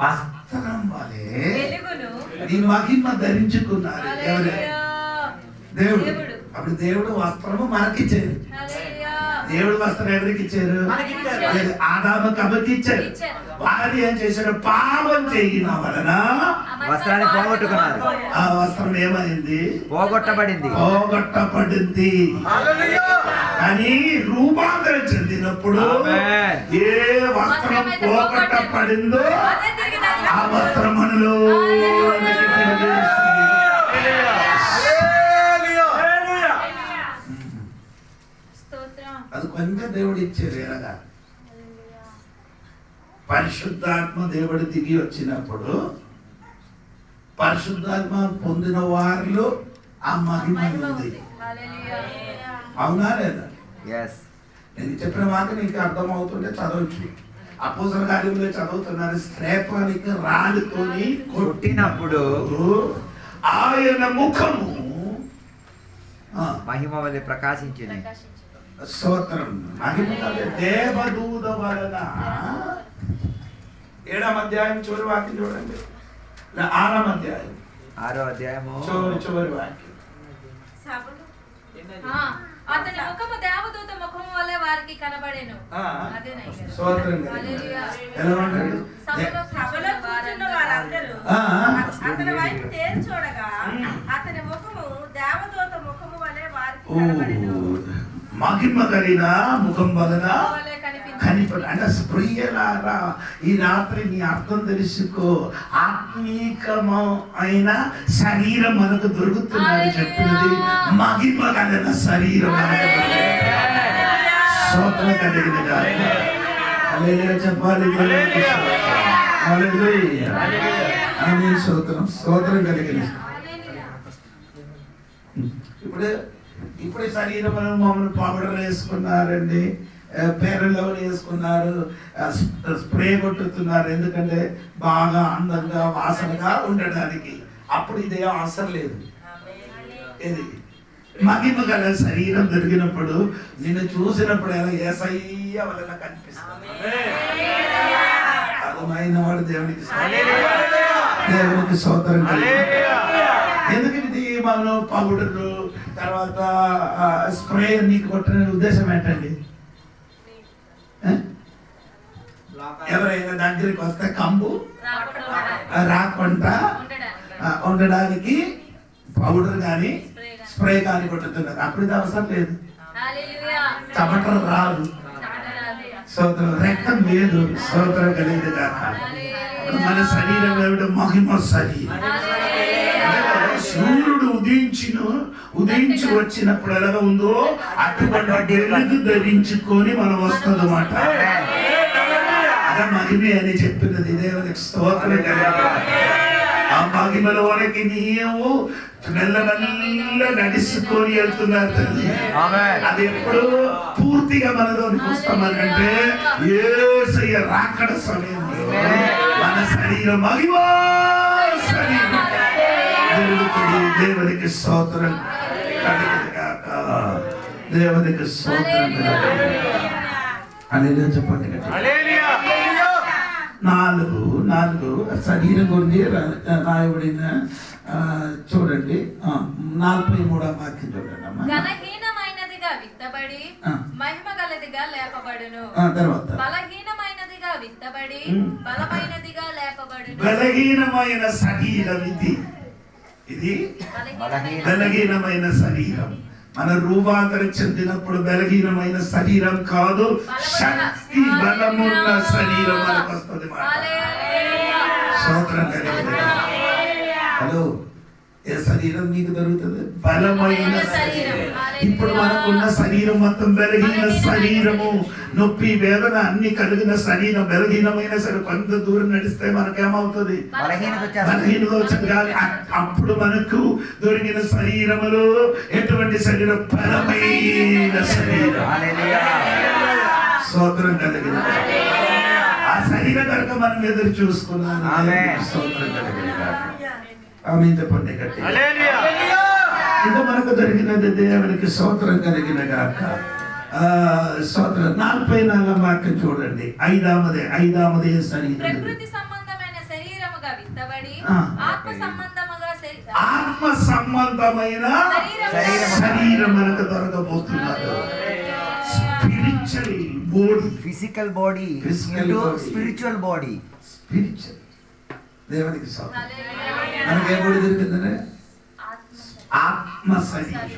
Speaker 1: వస్త్రం వలె
Speaker 3: వెలుగును
Speaker 1: నీ మహిమ ధరించుకున్నారు. ఎవరు? దేవుడు.
Speaker 3: దేవుడు.
Speaker 1: అప్పుడు దేవుడు వస్త్రము మనకిచ్చారు.
Speaker 3: హల్లెలూయా.
Speaker 1: దేవుడు వస్త్రం ఎవరికి ఇచ్చారు? ఆదాము కబకి ఇచ్చారు. వారు ఏం చేశారు? పాపం చేయన వలన
Speaker 2: వస్త్రాన్ని పోగొట్టుకున్నారు.
Speaker 1: ఆ వస్త్రం ఏమైంది?
Speaker 2: పోగొట్టబడింది.
Speaker 1: పోగొట్టబడింది. కానీ రూపాంతరం చెందినప్పుడు ఏ వస్త్రం పోగొట్టబడిందో ఆ వస్త్రం మనలో అది కొంచెం దేవుడు ఇచ్చారు. ఎలాగా? పరిశుద్ధాత్మ దేవుడు దిగి వచ్చినప్పుడు పరిశుద్ధాత్మ పొందిన వారిలో ఆ మహిమ ఉంది. అవునా లేదా? నేను చెప్పిన మాట నీకు అర్థం అవుతుంటే చదవచ్చు. అపోస్తల కార్యములో చదువుతున్నారు. స్తేఫానికి రాళ్ళతోని
Speaker 2: కొట్టినప్పుడు
Speaker 1: ఆయన ముఖము
Speaker 2: మహిమ వలె ప్రకాశించింది.
Speaker 1: స్తోత్రం. మహిమ దేవదూత వలన 7వ అధ్యాయం చివరి వాక్యం చూడండి. 6వ అధ్యాయం
Speaker 2: 6వ అధ్యాయము
Speaker 1: చివరి వాక్యం.
Speaker 3: అతని ముఖము దేవదూత ముఖము వలె వారికి కనబడెను.
Speaker 1: స్తోత్రం. ఎలా ఉంటాడు?
Speaker 4: సభలో కూర్చున్న వారందరూ అతని వైపు తేరి చూడగా అతని ముఖము దేవదూత ముఖము వలె వారికి కనబడెను.
Speaker 1: మహిమ కలిగిన ముఖం వలన కనిపడ. అంటే ప్రియులారా, ఈ రాత్రి నీ అర్థం తెలుసుకో. ఆత్మీకము అయిన శరీరం మనకు దొరుకుతున్నది చెప్పినది మహిమ కలిగిన శరీరం. స్తోత్రం కలిగిన చెప్పాలి. స్తోత్రం కలిగిన ఇప్పుడే శరీరం మమ్మల్ని పౌడర్ వేసుకున్నారండి, పేరలో వేసుకున్నారు, స్ప్రే కొట్టుతున్నారు. ఎందుకంటే బాగా అందంగా వాసనగా ఉండడానికి. అప్పుడు ఇదే అవసరం లేదు. ఇది మహిమ గల శరీరం దొరికినప్పుడు నిన్ను చూసినప్పుడు ఎలా యేసయ్య వలన కనిపిస్తుంది. అర్థమైన వాడు దేవునికి స్తోత్రం. ఎందుకు ఇది మనం పౌడరు తర్వాత స్ప్రే నీకు కొట్టిన ఉద్దేశం ఏంటండి? ఎవరైనా దగ్గరికి వస్తే కంపు రాకుండా ఉండడానికి పౌడర్ కానీ స్ప్రే కానీ కొట్టుతున్నారు. అప్పుడు ఇది అవసరం లేదు. చమటలు రాదు. స్తోత్రం. రక్తం లేదు. స్తోత్రం కలిగింది కాక మన శరీరం ఏమిటో మహిమ శరీరం. సూర్యుడు ఉదయించి వచ్చినప్పుడు ఎలాగా ఉందో అటువంటి వెలుగు ధరించుకొని మనం వస్తుంది అన్నమాట. అదే మహిమే అని చెప్పినది. దేవునికి స్తోత్రం కలిగింది. ఆ మహిమలోనికి నీవు మెల్లమెల్ల నడుచుకొని వెళ్తున్నారు తల్లి. అది ఎప్పుడు పూర్తిగా మనలోనికి వస్తామనంటే యేసయ్య రాకడ సమయంలో మన శరీరం మహిమ శరీరం జరుగుతుంది. దేవునికి స్తోత్రం కలిగింది కాక. దేవునికి స్తోత్రం హల్లెలూయా చెప్పండి. 4 శరీరం గురించి రాయబడిన చూడండి. 43వ వాక్యం చూడండి అమ్మా.
Speaker 3: ఘనహీనమైనదిగా విత్తబడి మహిమ గలదిగా లేపబడును.
Speaker 1: తర్వాత
Speaker 3: బలహీనమైనదిగా విత్తబడి బలమైనదిగా లేపబడును.
Speaker 1: బలహీనమైన శరీరం ఇది బలహీనమైన శరీరం. మన రూపాంతరం చెందినప్పుడు బలహీనమైన శరీరం కాదు, శక్తి బలమున్న శరీరం మనకు వస్తుంది. స్తోత్రం కలిగింది. హలో, యేసయ్య శరీరం మీకు దొరుకుతుంది, బలమైన శరీరం. ఇప్పుడు మనకున్న శరీరం మొత్తం బలహీన శరీరము, నొప్పి వేదన అన్ని కలిగిన శరీరం, బలహీనమైన సరే కొంత దూరం నడిస్తే మనకేమవుతుంది, బలహీనత వచ్చింది. అప్పుడు మనకు దొరికిన శరీరములో ఎటువంటి శరీరం, బలమైన శరీరం. స్తోత్రం కలిగిన ఆ శరీరం కనుక మనం ఎదురు చూసుకున్నాను. స్తోత్రం కలిగిన ఆమె చెప్పండి గట్టి. ఇది మనకు దొరికినది దేవునికి స్తోత్రం కలిగిన గాక. స్తోత్రం. 44వ వాక్యం చూడండి. ఐదవదే శరీరం,
Speaker 3: ప్రకృతి సంబంధమైన శరీరముగా విత్తబడి ఆత్మ సంబంధమైన
Speaker 1: శరీరం మనకు దొరకబోతున్నారు. Spiritual body,
Speaker 2: physical body, spiritual body.
Speaker 1: Spiritual దేవునికి స్తోత్రం. మనకి ఏ బాడీ దొరికిందంటే ఆత్మ శరీరం.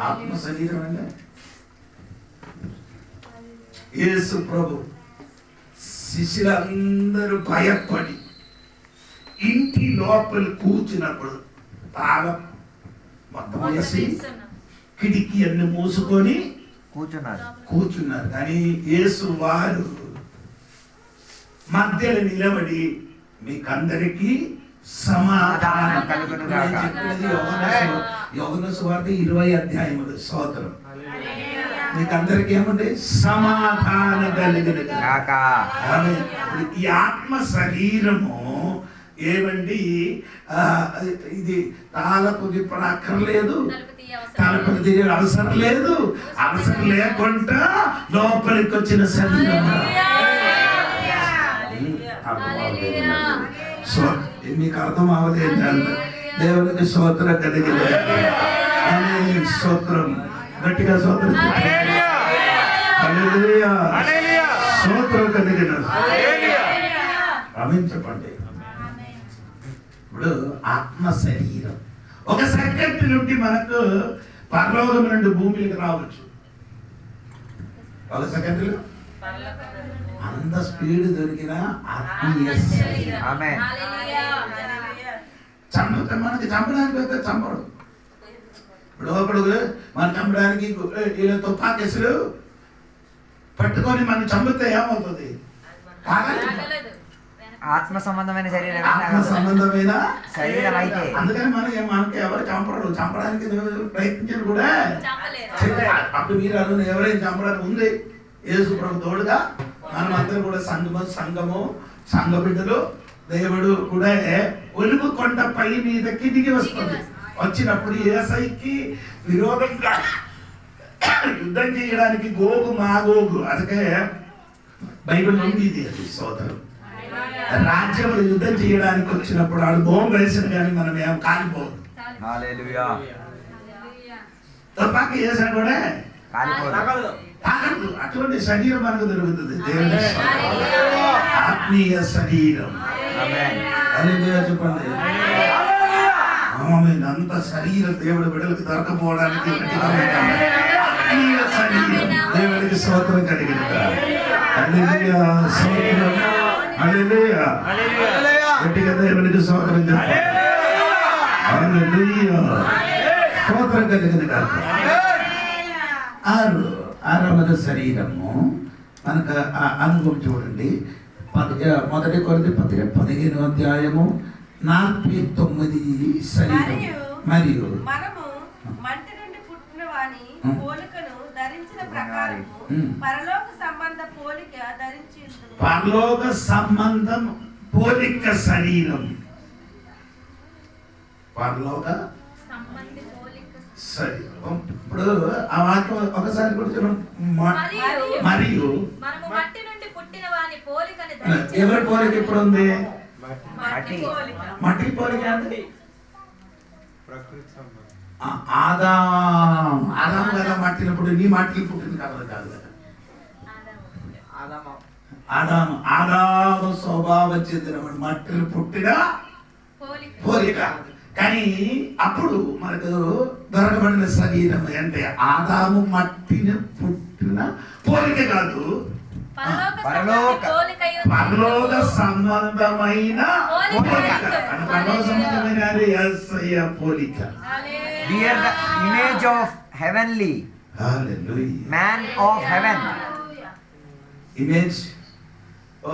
Speaker 1: ఆత్మ శరీరం అంటే యేసు ప్రభు శిష్యులందరూ భయపడి ఇంటి లోపల కూర్చున్నప్పుడు తాళం మొత్తం వేసి కిటికీ అన్ని మూసుకొని కూర్చున్నారు. కానీ యేసు వారు మధ్యలో నిలబడి మీకందరికీ సమాధానం కలుగును గాక. యోహాను సువార్త 20 అధ్యాయములు. స్తోత్రం. మీకందరికీ ఏమంటే సమాధానం కలుగును గాక. ఈ ఆత్మ శరీరము ఏమండి, ఇది తాళపు తిప్పడం అక్కర్లేదు, తలుపులు తీరే అవసరం లేదు. అవసరం లేకుండా లోపలికి వచ్చిన శరీరం. మీకు అర్థం అవ్వలేదు. దేవునికి స్తోత్రం కలిగిన స్తోత్రం. గట్టిగా స్తోత్రం. స్తోత్రం కలిగిన ఆమేన్ చెప్పండి. ఇప్పుడు ఆత్మ శరీరం ఒక సెకండ్ నుండి మనకు పరలోకం నుండి భూమికి రావచ్చు. ఒక సెకండ్లో అంత స్పీడ్ దొరికిన ఆత్మీయ శరీరం. చంపితే మనకి చంపడానికి అయితే చంపడు. ఇప్పుడు ఒకడు మనం చంపడానికి ఇలా తుపాకేసులు పట్టుకొని మనం చంపితే ఏమవుతుంది?
Speaker 2: ఆత్మ సంబంధమైన శరీరం,
Speaker 1: ఆత్మ సంబంధమైన
Speaker 2: శరీరం అయితే
Speaker 1: అందుకని మనకి ఎవరు చంపడు. చంపడానికి ప్రయత్నించరు కూడా. అప్పుడు మీరు అను ఎవరైనా చంపడానికి ఉంది. యేసు ప్రభు తోడుగా మనమందరం కూడా సంఘ బిడ్డలు. దేవుడు కూడా ఒలుగు కొండ పై మీదకి దిగి వస్తుంది. వచ్చినప్పుడు యేసయ్యకి విరోధంగా యుద్ధం చేయడానికి గోగు మాగోగు, అందుకే బైబిల్ ఉంది ఇది. అది సోదరు రాజ్యంలో యుద్ధం చేయడానికి వచ్చినప్పుడు వాడు బోంబు వేసిన కానీ మనం ఏం కాలిపోదు. తుపాకీ వేసిన కూడా తాగదు. అటువంటి శరీరం మనకు దొరుకుతుంది. దేవుని ఆత్మీయ శరీరం. చెప్పండి. అంత శరీరం దేవుడి బిడ్డలకు దొరకపోవడానికి ఆత్మీయ శరీరం. దేవుడికి స్తోత్రం కలిగిన గట్టిగా దేవునికి స్తోత్రం చెప్పండి. స్తోత్రం కలిగిన ఆరవద శరీరము మనకు అనుభవం చూడండి. 1 కొరింథీ పత్రిక 15వ అధ్యాయము 49 శరీరం. మరియు
Speaker 4: మనము మంటి నుండి పుట్టిన వాని పోలికను ధరించిన ప్రకారము పరలోక సంబంధ పోలిక ధరించి ఉండును.
Speaker 1: పరలోక సంబంధం పోలిక శరీరం. పరలోక శరీరం. ఇప్పుడు ఆ వాక్యం ఒకసారి కూడా మరియు ఎవరి పోలిక ఇప్పుడు ఉంది? మట్టి పోలిక. ఆదాము కదా మట్టినప్పుడు నీ మట్టిని పుట్టింది కదా కాదు కదా. ఆదాము స్వభావం చెందిన మట్టిని పుట్టిన పోలిక. కానీ అప్పుడు మనకు దొరకబడిన శరీరం అంటే ఆదాము మట్టిని పుట్టిన పోలిక కాదు,
Speaker 3: పరలోక
Speaker 1: పరలోక సంబంధమైన పోలిక. అంటే పరలోక సంబంధమైన యేసయ్య పోలిక.
Speaker 2: We are the image of heavenly
Speaker 1: hallelujah.
Speaker 2: man of heaven.
Speaker 1: Image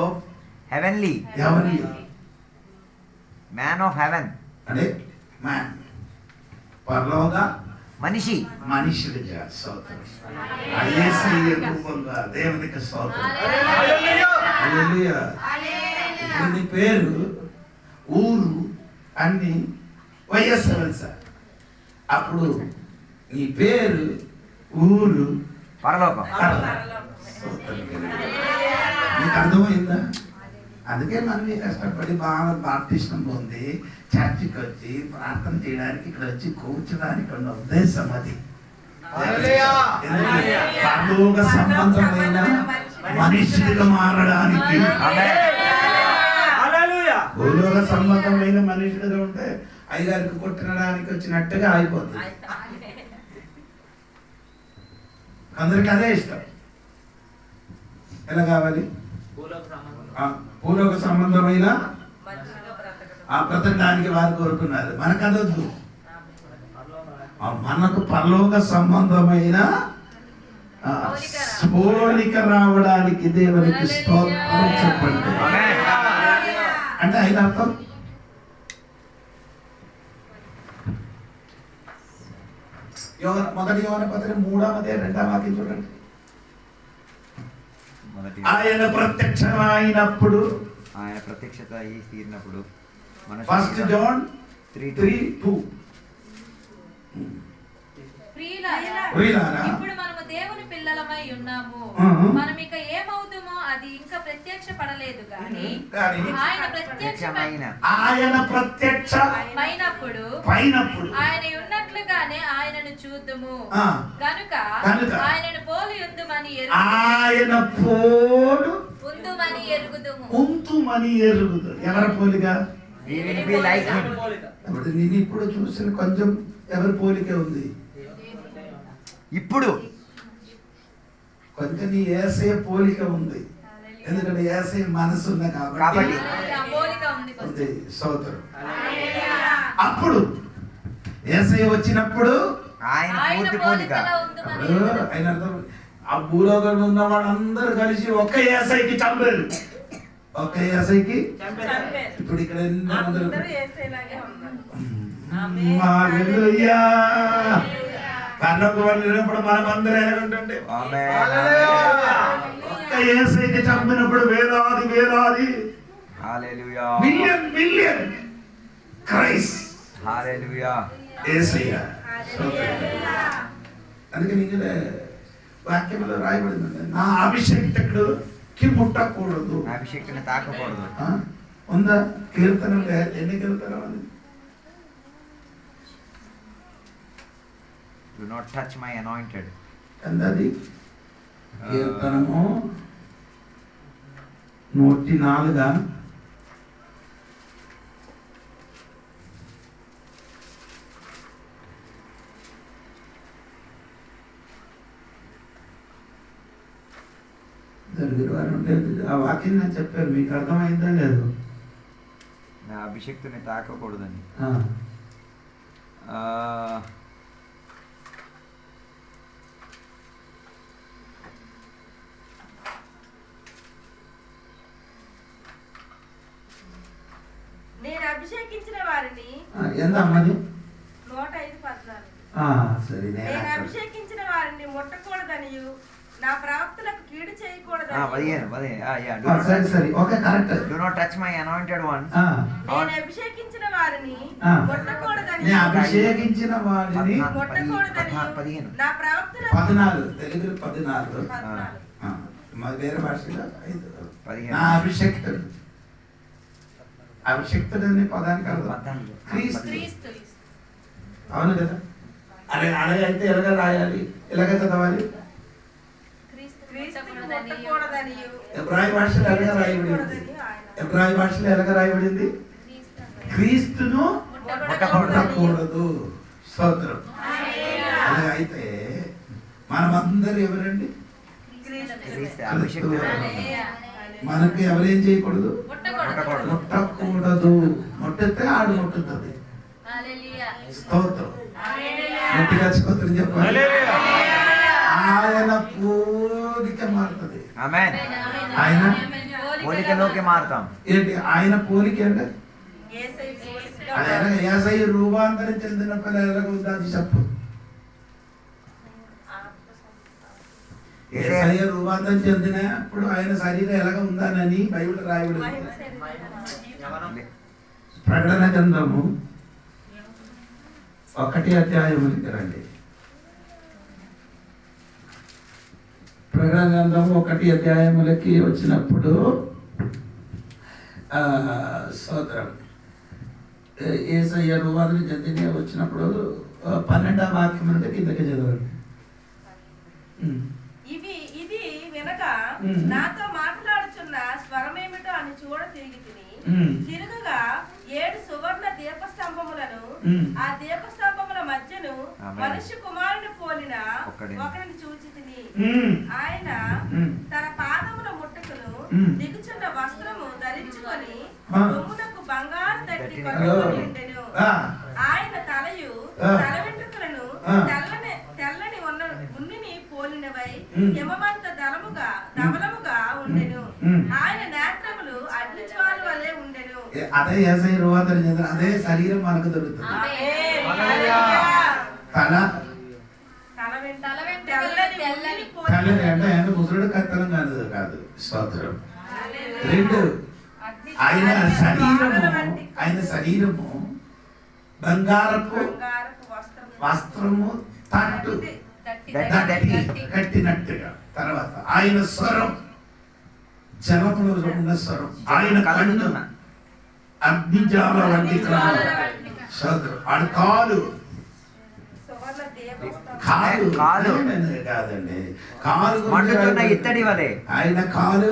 Speaker 1: of
Speaker 2: Heavenly
Speaker 1: ఎవరి
Speaker 2: man of heaven.
Speaker 1: అంటే మ్యాన్ పరలోక
Speaker 2: మనిషి.
Speaker 1: మనుషుడిగా స్తోత్రం. ఆ యేసయ్య రూపంగా దేవునికి స్తోత్రం. హల్లెలూయా. ఇప్పుడు నీ పేరు ఊరు అన్ని వైఎస్ఆర్ సార్. అప్పుడు నీ పేరు ఊరు
Speaker 2: పరలోకం.
Speaker 1: నీకు అర్థమైందా? అందుకే మనం కష్టపడి బాగా బాప్టిస్టం పొంది చర్చికి వచ్చి ప్రార్థన చేయడానికి ఇక్కడ వచ్చి కూర్చోడానికి ఉన్న ఉద్దేశం అది. పరలోక సంబంధమైన మనుషుడిగా మారడానికి. భూలోక సంబంధమైన మనుషుడిగా ఉంటే అయ్యగారికి కొట్టడానికి వచ్చినట్టుగా అయిపోతుంది. అందరికి అదే ఇష్టం. ఎలా కావాలి? భూలోక సంబంధమైన ఆ బ్రతకడానికి వారు కోరుకున్నారు. మనకు అదొద్దు. మనకు పరలోక సంబంధమైన పోలిక రావడానికి దేవునికి స్తోత్రం చెప్పండి. అంటే ఆయన అర్థం మొదటి యోహాను పత్రిక 3వ అధ్యాయం 2వ వాక్యం చూడండి. ఆయన ప్రత్యక్షమైనప్పుడు,
Speaker 2: ఆయన ప్రత్యక్షత అయి తీరినప్పుడు
Speaker 1: ఫస్ట్ జాన్ 3:2
Speaker 3: ప్రియులారా, ఇప్పుడు మనము దేవుని పిల్లలమై ఉన్నాము. మనం ఇక ఏమవుతామో అది ఇంకా ప్రత్యక్షపడలేదు గాని ఆయన ప్రత్యక్షమైనప్పుడు ఆయన ఉన్నట్లుగానే ఆయనను చూద్దుము. కనుక ఆయనను పోలి ఉందుమని
Speaker 1: ఎరుగుదు. ఎవరి పోలిగా? నేను ఇప్పుడు చూసిన కొంచెం ఎవరి పోలికే ఉంది.
Speaker 2: ఇప్పుడు
Speaker 1: కొంచెం నీ యేసయ్య పోలిక ఉంది. ఎందుకంటే యేసయ్య మనసు ఉంది కాబట్టి స్తోత్రం. అప్పుడు యేసయ్య వచ్చినప్పుడు
Speaker 2: ఆయన పూర్తి పోలిక.
Speaker 1: ఆయన అర్థం ఆ భూలోకంలో ఉన్న వాళ్ళందరూ కలిసి ఒక్క యేసయ్యకి చంపారు. ఒక్క యేసయ్యకి. ఇప్పుడు ఇక్కడ హల్లెలూయా. పరలోకం వెళ్ళినప్పుడు మనం అందరూ ఎలాగుంటుండే? ఒక్క యేసయ్యకి చంపినప్పుడు వేలాది మిలియన్ క్రైస్ట్.
Speaker 2: హల్లెలూయా.
Speaker 1: యేసయ్య. అందుకని ఇక్కడ వాక్యంలో రాయబడింది, నా అభిషేక్తుడికి ముట్టకూడదు.
Speaker 2: అభిషేక్తుని తాకకూడదు.
Speaker 1: ఉందా? కీర్తనలు ఎన్ని కీర్తనలు అని?
Speaker 2: Do not touch my anointed.
Speaker 1: ఎందది? కీర్తనము 104 వారు ఉండేది. ఆ వాక్యం నేను చెప్పారు, మీకు అర్థమైందా లేదు?
Speaker 2: నా అభిషేక్తుని తాకకూడదని.
Speaker 4: నేను అభిషేకించిన వారిని
Speaker 1: ఎంత అమ్మది?
Speaker 4: 105:14. నేను అభిషేకించిన వారిని ముట్టకూడదనియు నా ప్రవక్తలకు కీడు చేయకూడదని.
Speaker 1: సరే okay correct.
Speaker 2: Do not touch my anointed ones.
Speaker 4: నేను అభిషేకించిన వారిని ముట్టకూడదని.
Speaker 1: నేను అభిషేకించిన వారిని
Speaker 4: ముట్టకూడదని నా ప్రవక్తలకు.
Speaker 1: 14 తెలుగులో 14. మరి వేరే భాషలో 5. నా అభిషేక్తుడు. అభిషేక్తుడు అనే పదానికి అర్థం క్రీస్తు. అవును కదా? అలాగే అయితే ఎలాగ రాయాలి? ఎలాగ చదవాలి? ఎబ్రాయి భాషలో ఎలాగ రాయబడింది? ఎబ్రాయి భాషలో ఎలాగ రాయబడింది? క్రీస్తును ముట్టకూడదు. స్తోత్రం. అలాగైతే మనమందరూ ఎవరండి? మనకి ఎవరేం చేయకూడదు,
Speaker 3: ముట్టకూడదు.
Speaker 1: ముట్టకూడదు. ముట్టితే ఆడు ముట్టుతుంది.
Speaker 3: హల్లెలూయా.
Speaker 1: స్తోత్రం. గట్టిగా స్తోత్రం చెప్పాలి. ఆయన పోలిక మారుతుంది.
Speaker 2: ఆమేన్.
Speaker 1: ఆయన
Speaker 2: పోలికలోకి మారుతాం.
Speaker 1: ఏంటి ఆయన పోలిక అంటే
Speaker 4: యేసయ్య పోలికగా
Speaker 1: అది ఎలాగ యేసయ్య రూపాంతరం చెందిన పిల్ల ఎలాగ ఉందా అది చెప్పు. యేసయ్య రూపాంతరం చెందినప్పుడు ఆయన శరీరం ఎలాగ ఉందానని బైబిల్ రాయబడి ప్రకటన గ్రంథము 1వ అధ్యాయమునికి రండి. ప్రకటన గ్రంథము 1వ అధ్యాయములకి వచ్చినప్పుడు స్తోత్రం యేసయ్య రూపాంతరం చెందిన వచ్చినప్పుడు 12వ వాక్యం నుండి కిందకి చదవండి.
Speaker 4: ఇది వినక నాతో మాట్లాడుచున్న స్వరమేమిటో అని చూడ తిరిగి తిరుగుగా 7 సువర్ణ దీపస్తంభములను, ఆ దీపస్తంభముల మధ్యను మనుష్య కుమారుని పోలిన ఒకరిని చూచి తిని, ఆయన తన పాదముల ముట్టుకును దిగుచున్న వస్త్రము ధరించుకొని రొమ్మునకు బంగారు తట్టి కట్టుకొని ఉండెను. ఆయన తలయు తల వెంట్రుకలను తెల్లని ఉన్నిని పోలినవై హిమవంత ధవలముగా ఉండెను. ఆయన నేత్రములు అగ్ని జ్వాల వలె ఉండెను.
Speaker 1: అదే యేసయ్య రూపాంతరం చెందిన అదే శరీరం మనకు దొరుకుతుంది. తెల్లని అంటే ముసలుడు కత్తలం కాదు. స్తోత్రం. 2 ఆయన శరీరము బంగారపు వస్త్రము తట్టు కట్టినట్టుగా. తర్వాత ఆయన స్వరం జలములో ఉన్న స్వరం. ఆయన కన్ను అగ్నిజాల వంటి ఆడు కాదు కాదండి, కాలు
Speaker 2: మండుతున్న ఇత్తడి వలె.
Speaker 1: ఆయన కాలు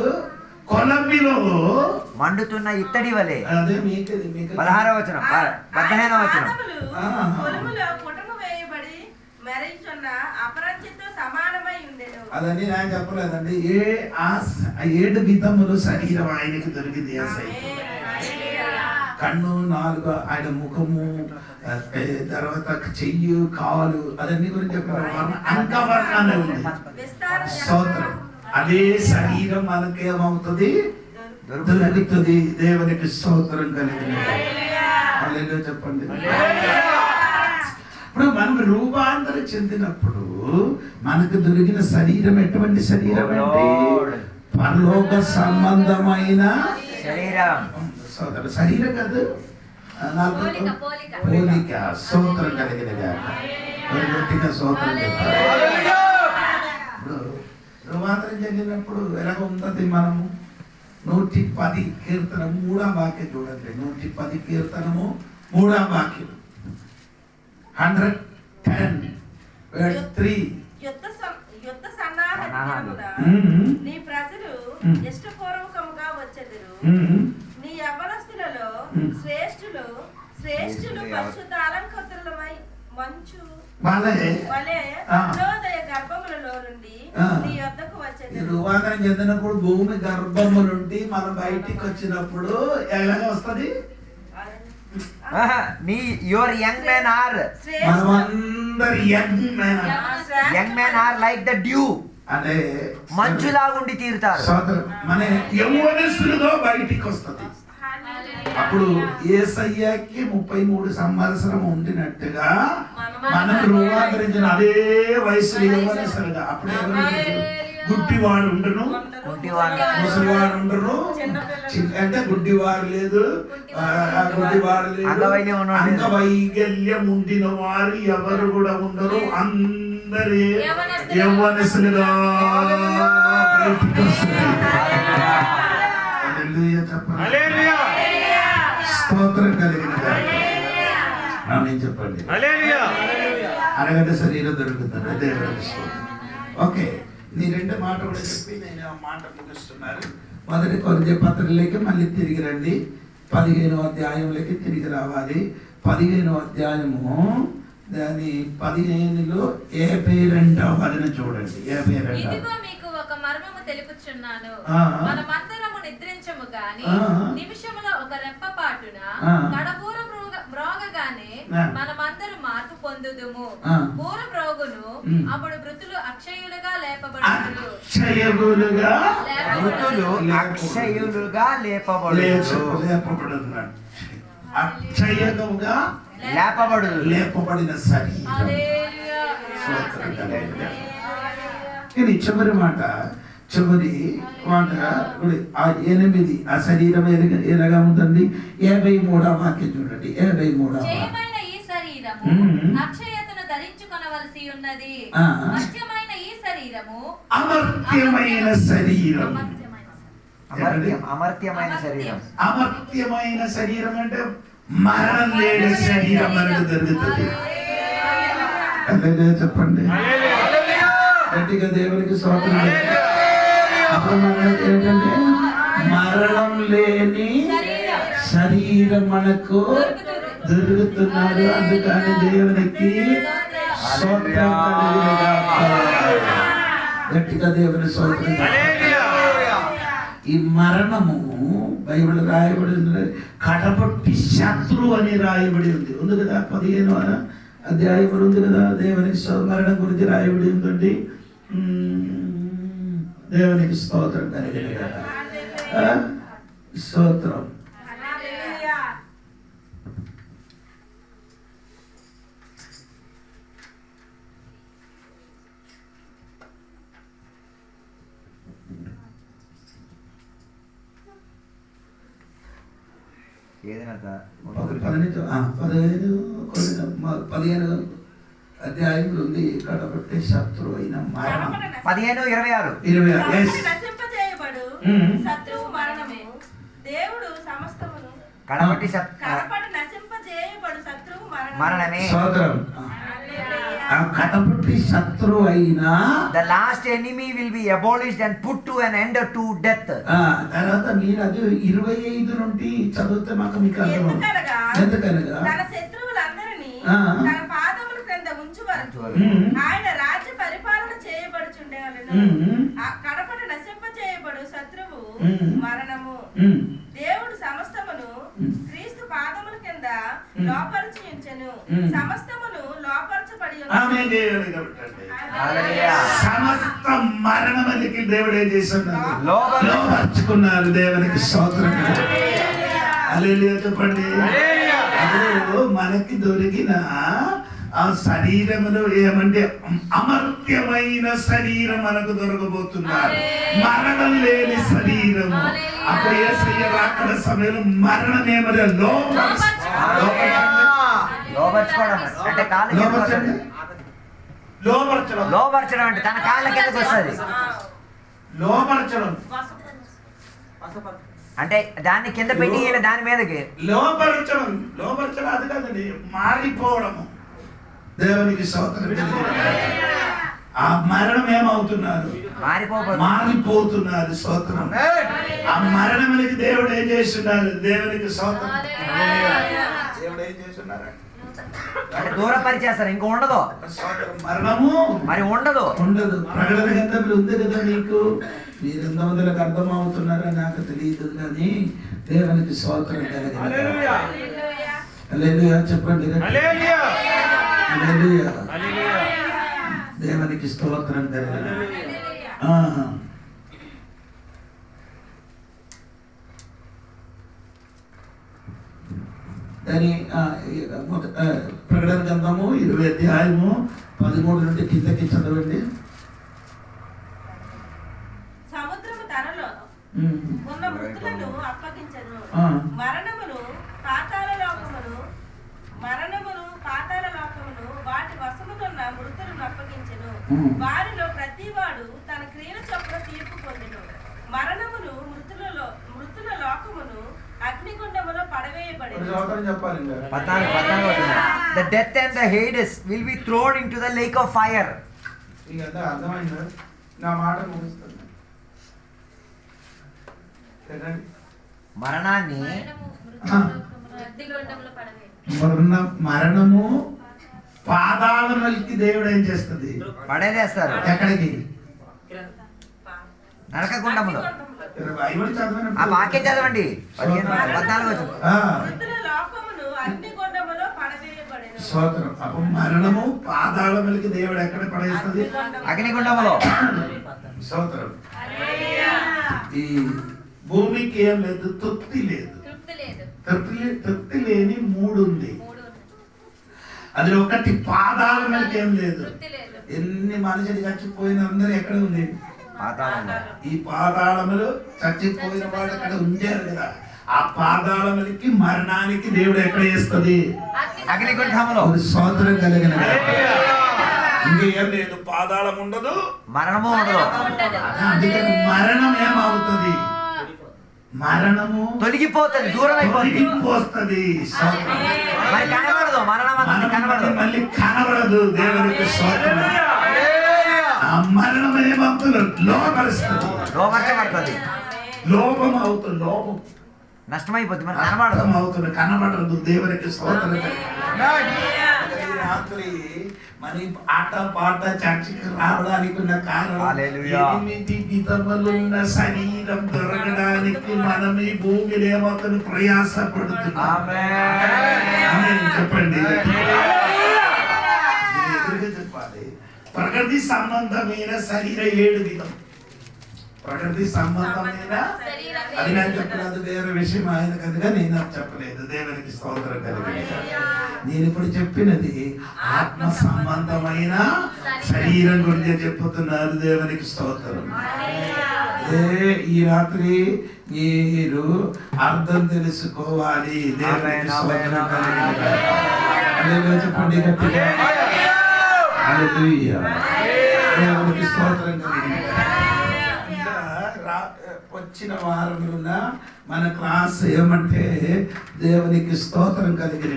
Speaker 1: కొలంబిలో
Speaker 2: మండుతున్న ఇత్తడి వలె.
Speaker 1: అదే
Speaker 2: 16వ వచనం 15వ వచనం.
Speaker 1: అదని నేను చెప్పలేదండి. 7 విధములు శరీరం ఆయనకి దొరికింది. కన్ను 4, ఆయన ముఖము, తర్వాత చెయ్యి, కాలు, అదన్నీ గురించి చెప్పారు. అంకవర్ణాన్ని ఉంది. స్తోత్రం. అదే శరీరం మనకేమవుతుంది, దొరుకుతుంది. దేవునికి స్తోత్రం కలిగింది. హల్లెలూయా చెప్పండి. ఇప్పుడు మనం రూపాంతరం చెందినప్పుడు మనకు దొరికిన శరీరం ఎటువంటి శరీరం అంటే పరలోక సంబంధమైన
Speaker 2: శరీరం.
Speaker 1: శరీరం కాదు, పోలిక. స్తోత్రం కలిగిన గట్టిగా స్తోత్రం చెప్పాలి. ఇప్పుడు రూపాంతరం చెందినప్పుడు ఎలాగ ఉంటుంది మనము 110 కీర్తన 3వ వాక్యం చూడండి. 110 కీర్తనము 3వ వాక్యం 110:3.
Speaker 4: యుద్ధ సన్నాహమున నీ ప్రజలు ఇష్టపూర్వకముగా వచ్చెదరు. నీ యవ్వనస్తులలో శ్రేష్ఠులు పరిశుద్ధ అలంకృతులమై మంచు వలె అరుణోదయ గర్భములలో నుండి నీ యొద్దకు వచ్చెదరు.
Speaker 1: రూపాంతరం చెందినప్పుడు భూమి గర్భము నుండి మనం బయటికి వచ్చినప్పుడు ఎలాగ వస్తుంది?
Speaker 2: Your young men are like the dew.
Speaker 1: అంటే
Speaker 2: మంచులాగుండి తీరుతారు.
Speaker 1: మన యవ్వనస్తులుగా బయటికి వస్తుంది. అప్పుడు యేసయ్యకి 33 సంవత్సరం ఉండినట్టుగా మనం రూపాంతరించిన అదే వయసు యవ్వనస్తులుగా. అప్పుడు గుడ్డివాడు ఉండను, ముసలివాడు ఉండరు, అంటే గుడ్డివారు లేదు, గుడ్డివాడు లేదు, అంగవైకల్యం ఉండిన వారు ఎవరు కూడా ఉండరు. అందరి యవ్వనస్తులుగా బయటికి వస్తుంది. స్తోత్రం కలిగిన నేను చెప్పండి. అరగంట శరీరం దొరుకుతుంది. ఓకే, నీ 2 మాట కూడా చెప్పి నేను ఆ మాట ముగిస్తున్నారు. మొదటి కొరింథీ పత్రికలోకి మళ్ళీ తిరిగి రండి. 15వ అధ్యాయంలోకి తిరిగి రావాలి. 15వ అధ్యాయము దాని 15లో 72వ వచనం చూడండి. 72.
Speaker 3: ఇదిగో మీకు ఒక మర్మము తెలుపుచున్నాను. మనమందరము గాని
Speaker 1: ఆ.
Speaker 3: నిమిషములో ఒక రెప్పపాటున
Speaker 1: ఆ.
Speaker 3: కడబూర మ్రోగగానే
Speaker 1: ఆ.
Speaker 3: మనమందరూ మార్పు పొందుదుము.
Speaker 1: ఆ.
Speaker 3: బూర మ్రోగును,
Speaker 1: ఉమ్.
Speaker 3: అప్పుడు మృతులు అక్షయులుగా లేపబడుదురు.
Speaker 1: అక్షయములుగా
Speaker 2: మృతులు అక్షయులుగా
Speaker 1: లేపబడుతున్నాడు. అక్షయముగా
Speaker 2: లేపబడు
Speaker 1: లేపబడిన శరీరం.
Speaker 3: హల్లెలూయా.
Speaker 1: స్తోత్రం కలుగును. ఇది చివరి మాట. చివరి మాట ఆ 8 ఆ శరీరం ఎలాగా ఉందండి? 53వ వాక్యం చూడండి. 53వ
Speaker 3: జయమైన ఈ శరీరము అక్షయతను ధరించుకొనవలసి ఉన్నది.
Speaker 1: ఆ.
Speaker 3: మర్త్యమైన ఈ శరీరము
Speaker 1: అమర్త్యమైన శరీరం.
Speaker 2: అమర్త్యమైన శరీరం.
Speaker 1: అమర్త్యమైన శరీరం అంటే మరణం లేని శరీరం మనకు దొరుకుతుంది. హల్లెలూయా చెప్పండి. గట్టిగా దేవునికి స్తోత్రం. అప్పుడు మనకి ఏంటంటే మరణం లేని శరీరం మనకు దొరుకుతున్నారు. అందుకని దేవునికి స్తోత్రం కలుగునుగాక. గట్టిగా దేవుని స్తోత్రం. ఈ మరణము బైబిల్ రాయబడి కడపట్టి శత్రువు అని రాయబడి ఉంది కదా. 15వ అధ్యాయం ఉంది కదా. దేవునికి మరణం గురించి రాయబడి ఉందండి. దేవునికి స్తోత్రం కలిగినగాక. స్తోత్రం.
Speaker 2: ఏదైనా
Speaker 1: 15 అధ్యాయంలో ఉంది. కడపట్టి శత్రువు అయిన మరణం.
Speaker 2: 15:26.
Speaker 1: 26.
Speaker 4: నశింపజేయబడు శత్రువు మరణము. దేవుడు సమస్తమును
Speaker 2: కడపటి
Speaker 4: నశింపజేయబడు శత్రువు
Speaker 2: మరణమే.
Speaker 1: స్తోత్రం. ఆ కడపట్టి శత్రువు అయిన
Speaker 2: The last enemy will be abolished and put to an end to death.
Speaker 1: తర్వాత మీరు అది 25 నుండి చదివితే మాకు మీకు
Speaker 4: ఎందుకనగా
Speaker 1: ఎందుకనగా
Speaker 4: తన శత్రువులందరినీ తన పాదముల క్రింద ఉంచు వరకు ఆయన రాజ్య పరిపాలన చేయబడుచుండేవాళ్ళను. కడపట నశింపజేయబడు శత్రువు మరణము. దేవుడు సమస్తమును క్రీస్తు పాదముల కింద లోపరిచి ఉంచెను. సమస్తమును లోపరచబడి
Speaker 1: సమస్త మరణములకి దేవుడు ఏం చేస్తున్నారు? లోపరుచుకున్నారు. దేవునికి స్తోత్రం. హల్లెలూయా చెప్పండి. అప్పుడు మనకి దొరికిన ఆ శరీరములో ఏమంటే అమర్త్యమైన శరీరం మనకు దొరకబోతున్నారు. మరణం లేని శరీరం. అప్పుడు యేసయ్య రాకడ సమయంలో మరణం ఏమని
Speaker 2: లోపరచడం అంటే తన కాళ్ళ కిందకి వస్తుంది.
Speaker 1: లోపరచడం
Speaker 2: అంటే దాన్ని కింద పెట్టి దాని మీదకి
Speaker 1: లోపరచడం. లోపరచడం అది కాదండి, మారిపోవడము. దేవునికి స్తోత్రం. ఆ మరణం ఏమవుతున్నారు? మారిపోతున్నారు. స్తోత్రం. ఆ మరణమునికి దేవుడు ఏం చేస్తున్నారు? దేవునికి స్తోత్రం. దేవుడు ఏం చేస్తున్నారు?
Speaker 2: అంటే దూరపరిచేస్తారు. ఇంక ఉండదు
Speaker 1: మరణము.
Speaker 2: మరి ఉండదు.
Speaker 1: ప్రకటన గ్రంథంలో ఉంది కదా. మీకు మీరు ఎంతమందికి అర్థం అవుతున్నారో నాకు తెలియదు కానీ దేవునికి స్తోత్రం కలిగింది. హల్లెలూయా చెప్పండి. హల్లెలూయా. దేవునికి స్తోత్రం కలిగింది. దాని ప్రకటన గ్రంథము 20 అధ్యాయము 13 నుండి కిందకి చదవండి.
Speaker 4: సముద్రము తనలో ఉన్న మృతులను అప్పగించెను. మరణమును పాతాళ లోకమును వాటి వశమునున్న మృతులను అప్పగించెను. వారిలో ప్రతివాడు తన క్రియల చొప్పున తీర్పు పొందెను. మరణమును మృతుల లోకమును అగ్నిగుండములో పడవేయబడెను.
Speaker 2: The death and the Hades will be thrown into the lake of fire.
Speaker 1: అర్థమైందా? నా మాట ముగిస్తుంది.
Speaker 2: మరణాన్ని
Speaker 1: మరణము పాదాలకి దేవుడు ఏం చేస్తుంది?
Speaker 2: పడేదేస్తారు.
Speaker 1: ఎక్కడికి?
Speaker 2: నరకగుండములో.
Speaker 1: బైబిల్ చదవని
Speaker 2: ఆ వాక్యం చదవండి 14
Speaker 4: వృద్ధుల లోకమును అగ్నిగుండములో పడవేయబడెను.
Speaker 1: స్తోత్రం. అప్పుడు మరణము పాతాళములకి దేవుడు ఎక్కడ పడేస్తుంది?
Speaker 2: అగ్నిగుండములో.
Speaker 1: స్తోత్రం. ఈ భూమికి ఏం లేదు, తృప్తి లేదు. తృప్తి లేని 3 ఉంది. అది ఒకటి పాతాళములకి ఏం లేదు. ఎన్ని మనుషులు చచ్చిపోయిన అందరూ ఎక్కడ ఉంది? ఈ పాతాళములు చచ్చిపోయిన వాడు అక్కడ ఉంచారు కదా, ఆ పాతాళములకి మరణానికి దేవుడు ఎక్కడ వేస్తుంది?
Speaker 2: అగ్నిగుండములో.
Speaker 1: స్తోత్రం కలిగిన ఇంకేం లేదు, పాతాళం ఉండదు,
Speaker 2: మరణము ఉండదు.
Speaker 1: అందుకని మరణం ఏమవుతుంది? మరణము
Speaker 2: తొలగిపోతుంది, దూరం అయిపోతుంది. మరి కనబడదు, మరణం కనబడదు,
Speaker 1: మళ్ళీ కనబడదు. దేవునికి స్తోత్రం. ఆ మరణం ఏమవుతుంది?
Speaker 2: లోపరచబడుతుంది,
Speaker 1: లోపం అవుతుంది, లోపం
Speaker 2: నష్టమైపోతుంది, మరి కనబడదు,
Speaker 1: అవుతుంది, కనబడదు. దేవునికి స్తోత్రం. రాత్రి మరి ఆట పాట చర్చికి రావడానికి ఉన్న కారణం 8 విధములున్న శరీరం దొరకడానికి మనం ఈ భూమిలో ఏమవుతుంది? ప్రయాసపడుతున్నాం. చెప్పండి, ఎదురుగా చెప్పాలి. ప్రకృతి సంబంధమైన శరీర 7 విధం. ప్రకృతి సంబంధమైన అది నేను చెప్పలేదు, వేరే విషయం ఆయన కనుక నేను చెప్పలేదు. దేవునికి స్తోత్రం కలిగి నేను ఇప్పుడు చెప్పినది ఆత్మ సంబంధమైన శరీరం గురించి చెప్పుతున్నారు. దేవునికి స్తోత్రం. ఈ రాత్రి మీరు అర్థం తెలుసుకోవాలి. దేవునికి స్తోత్రం కలిగి చెప్పండి గట్టిగా హల్లెలూయా. దేవునికి స్తోత్రం కలిగి వచ్చిన వారమున మన క్లాస్ ఏమంటే దేవునికి స్తోత్రం కలిగిన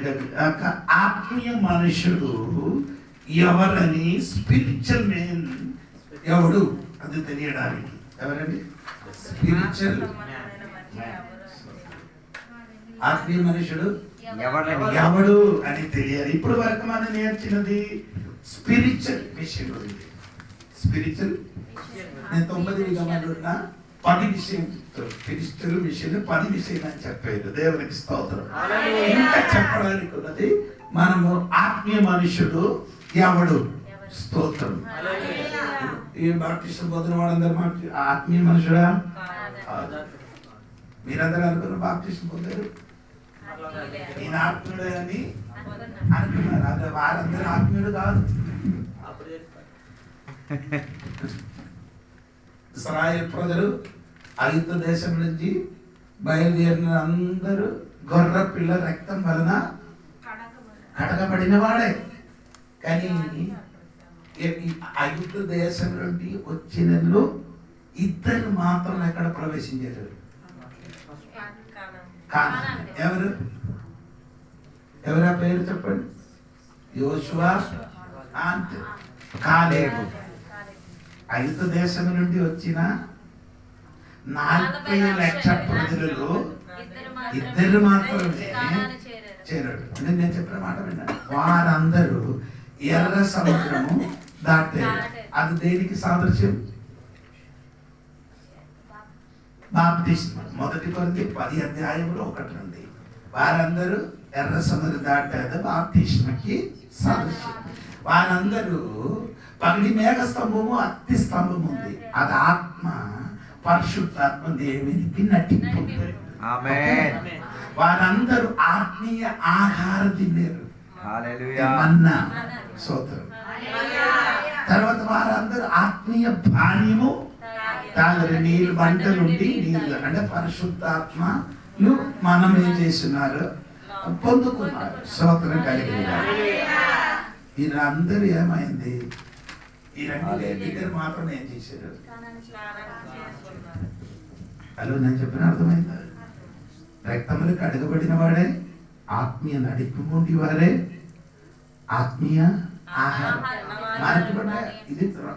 Speaker 1: ఆత్మీయ మనుషుడు ఎవరని, స్పిరిచువల్ మెన్ ఎవడు అది తెలియడానికి. ఎవరండి స్పిరిచువల్ ఆత్మీయ మనుషుడు ఎవడు అని తెలియాలి. ఇప్పుడు వరకు మనం నేర్చినది స్పిరిచువల్ విషయం గురించి. స్పిరిచువల్ నేను 9 విధములున్నా 10 విషయం, స్పిరిచువల్ విషయం 10 విషయం అని చెప్పారు. దేవునికి స్తోత్రం. ఇంకా చెప్పడానికి ఉన్నది మనము ఆత్మీయ మనుషుడు ఎవడు. స్తోత్రం. ఈ బాప్టిస్ట్ పొందిన వాళ్ళందరూ ఆత్మీయ మనుషుడా? మీరందరూ అనుకున్న బాప్టిస్ట్ పొందారు, నేను ఆత్మీయుడే అని అనుకున్నారు. అదే వారందరూ ఆత్మీయుడు కాదు. ఇశ్రాయేలు ప్రజలు ఐగుప్తు దేశం నుంచి బయలుదేరిన అందరూ గొర్రె పిల్ల రక్తం వలన కడగబడిన వాడే. కానీ ఐగుప్తు దేశం నుండి వచ్చిన 2 మాత్రం ఎక్కడ ప్రవేశించారు? ఎవరు? ఎవరా పేరు చెప్పండి? యోషువ, కాలేబు. ఐగుప్తు దేశం నుండి వచ్చిన 40 లక్షల ప్రజలలో 2 మాత్రమే చేరాడు. అంటే నేను చెప్పిన మాట విన్నాను. వారందరూ ఎర్ర సముద్రము దాటారు. అది దేనికి సాదృశ్యం? బాప్తిస్మం. 1 కొరింథీ 10:1 నుండి వారందరూ ఎర్ర సముద్రం దాటారు. బాప్తిస్మకి సాదృశ్యం. వారందరూ పగిడి మేఘ స్తంభము, అగ్ని స్తంభం ఉంది. అది ఆత్మ, పరిశుద్ధాత్మ దేవునికి నటింపు. వారందరూ ఆత్మీయ ఆహారం తిన్నారు. మన్నా. స్తోత్రం. తర్వాత వారందరూ ఆత్మీయ పానీయము తాగరు. నీళ్ళు బంట నుండి నీళ్ళు అంటే పరిశుద్ధాత్మను మనం ఏం చేస్తున్నారు? పొందుకున్నారు. స్తోత్రం కలిగి వీరందరూ ఏమైంది? ఈ 2 మాత్రం ఏం చేశారు? హలో, నేను చెప్పిన అర్థమైందా? రక్తములు కడగబడిన వాడే, ఆత్మీయ నడిపి ఉండి వారే ఆత్మీయ ఆహారం. మనకు కూడా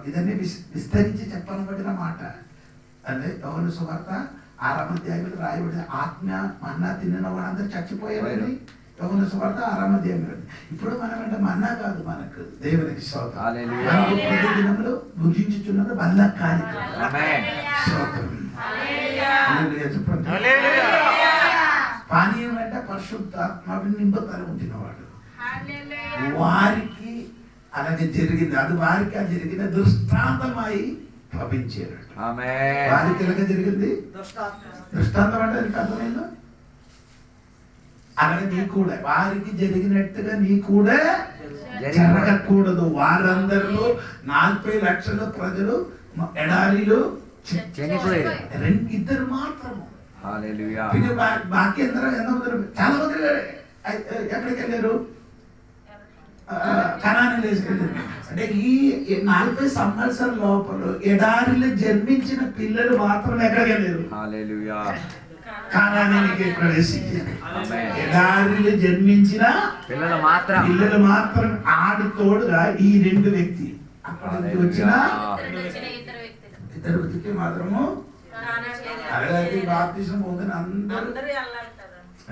Speaker 1: ఇదన్నీ విస్తరించి చెప్పనబడిన మాట. అంటే యోహాను సువార్త 6వ అధ్యాయంలో రాయబడిన ఆత్మ మన్నా తిన్న వాళ్ళందరూ చచ్చిపోయారని యోహాను సువార్త 6వ అధ్యాయంలో. ఇప్పుడు మనం అంటే మన్నా కాదు, మనకు దేవునికి స్తోత్రం. ప్రతి దినములు భుజించుచున్నది బల్ల కార్యక్రమం. హల్లెలూయా చెప్పండి. పానీయం అంటే పరిశుద్ధాత్మ నింపుతల ఉండినవాడు. వారికి అలాగే జరిగింది. అది వారికి ఆ జరిగిన దృష్టాంతమై పంపించారు. వారికి ఇలాగే జరిగింది దృష్టాంతం అంటే అది అర్థమైందా? అలాగే నీ కూడా వారికి జరిగినట్టుగా నీ కూడా జరగకూడదు. వారందరిలో 40 లక్షల ప్రజలు ఎడారిలో
Speaker 2: చనిపోయారు.
Speaker 1: ఇద్దరు మాత్రము.
Speaker 2: హల్లెలూయా.
Speaker 1: బాకీ అందరూ చాలా మంది ఎక్కడికి వెళ్ళారు? కనాను వెళ్ళారు. అంటే ఈ 40 సంవత్సరాల లోపల ఎడారిలో జన్మించిన పిల్లలు మాత్రం ఎక్కడికి వెళ్ళారు?
Speaker 2: హల్లెలూయా.
Speaker 1: కానానికి ప్రవేశించారు. ఎడారిలో జన్మించిన
Speaker 2: పిల్లలు మాత్రం
Speaker 1: ఆడి తోడుగా ఈ 2 వ్యక్తి అక్కడ నుంచి వచ్చిన ఇద్దరు వ్యక్తికి మాత్రము అలాగే బాప్తిజం పొందిన అందరూ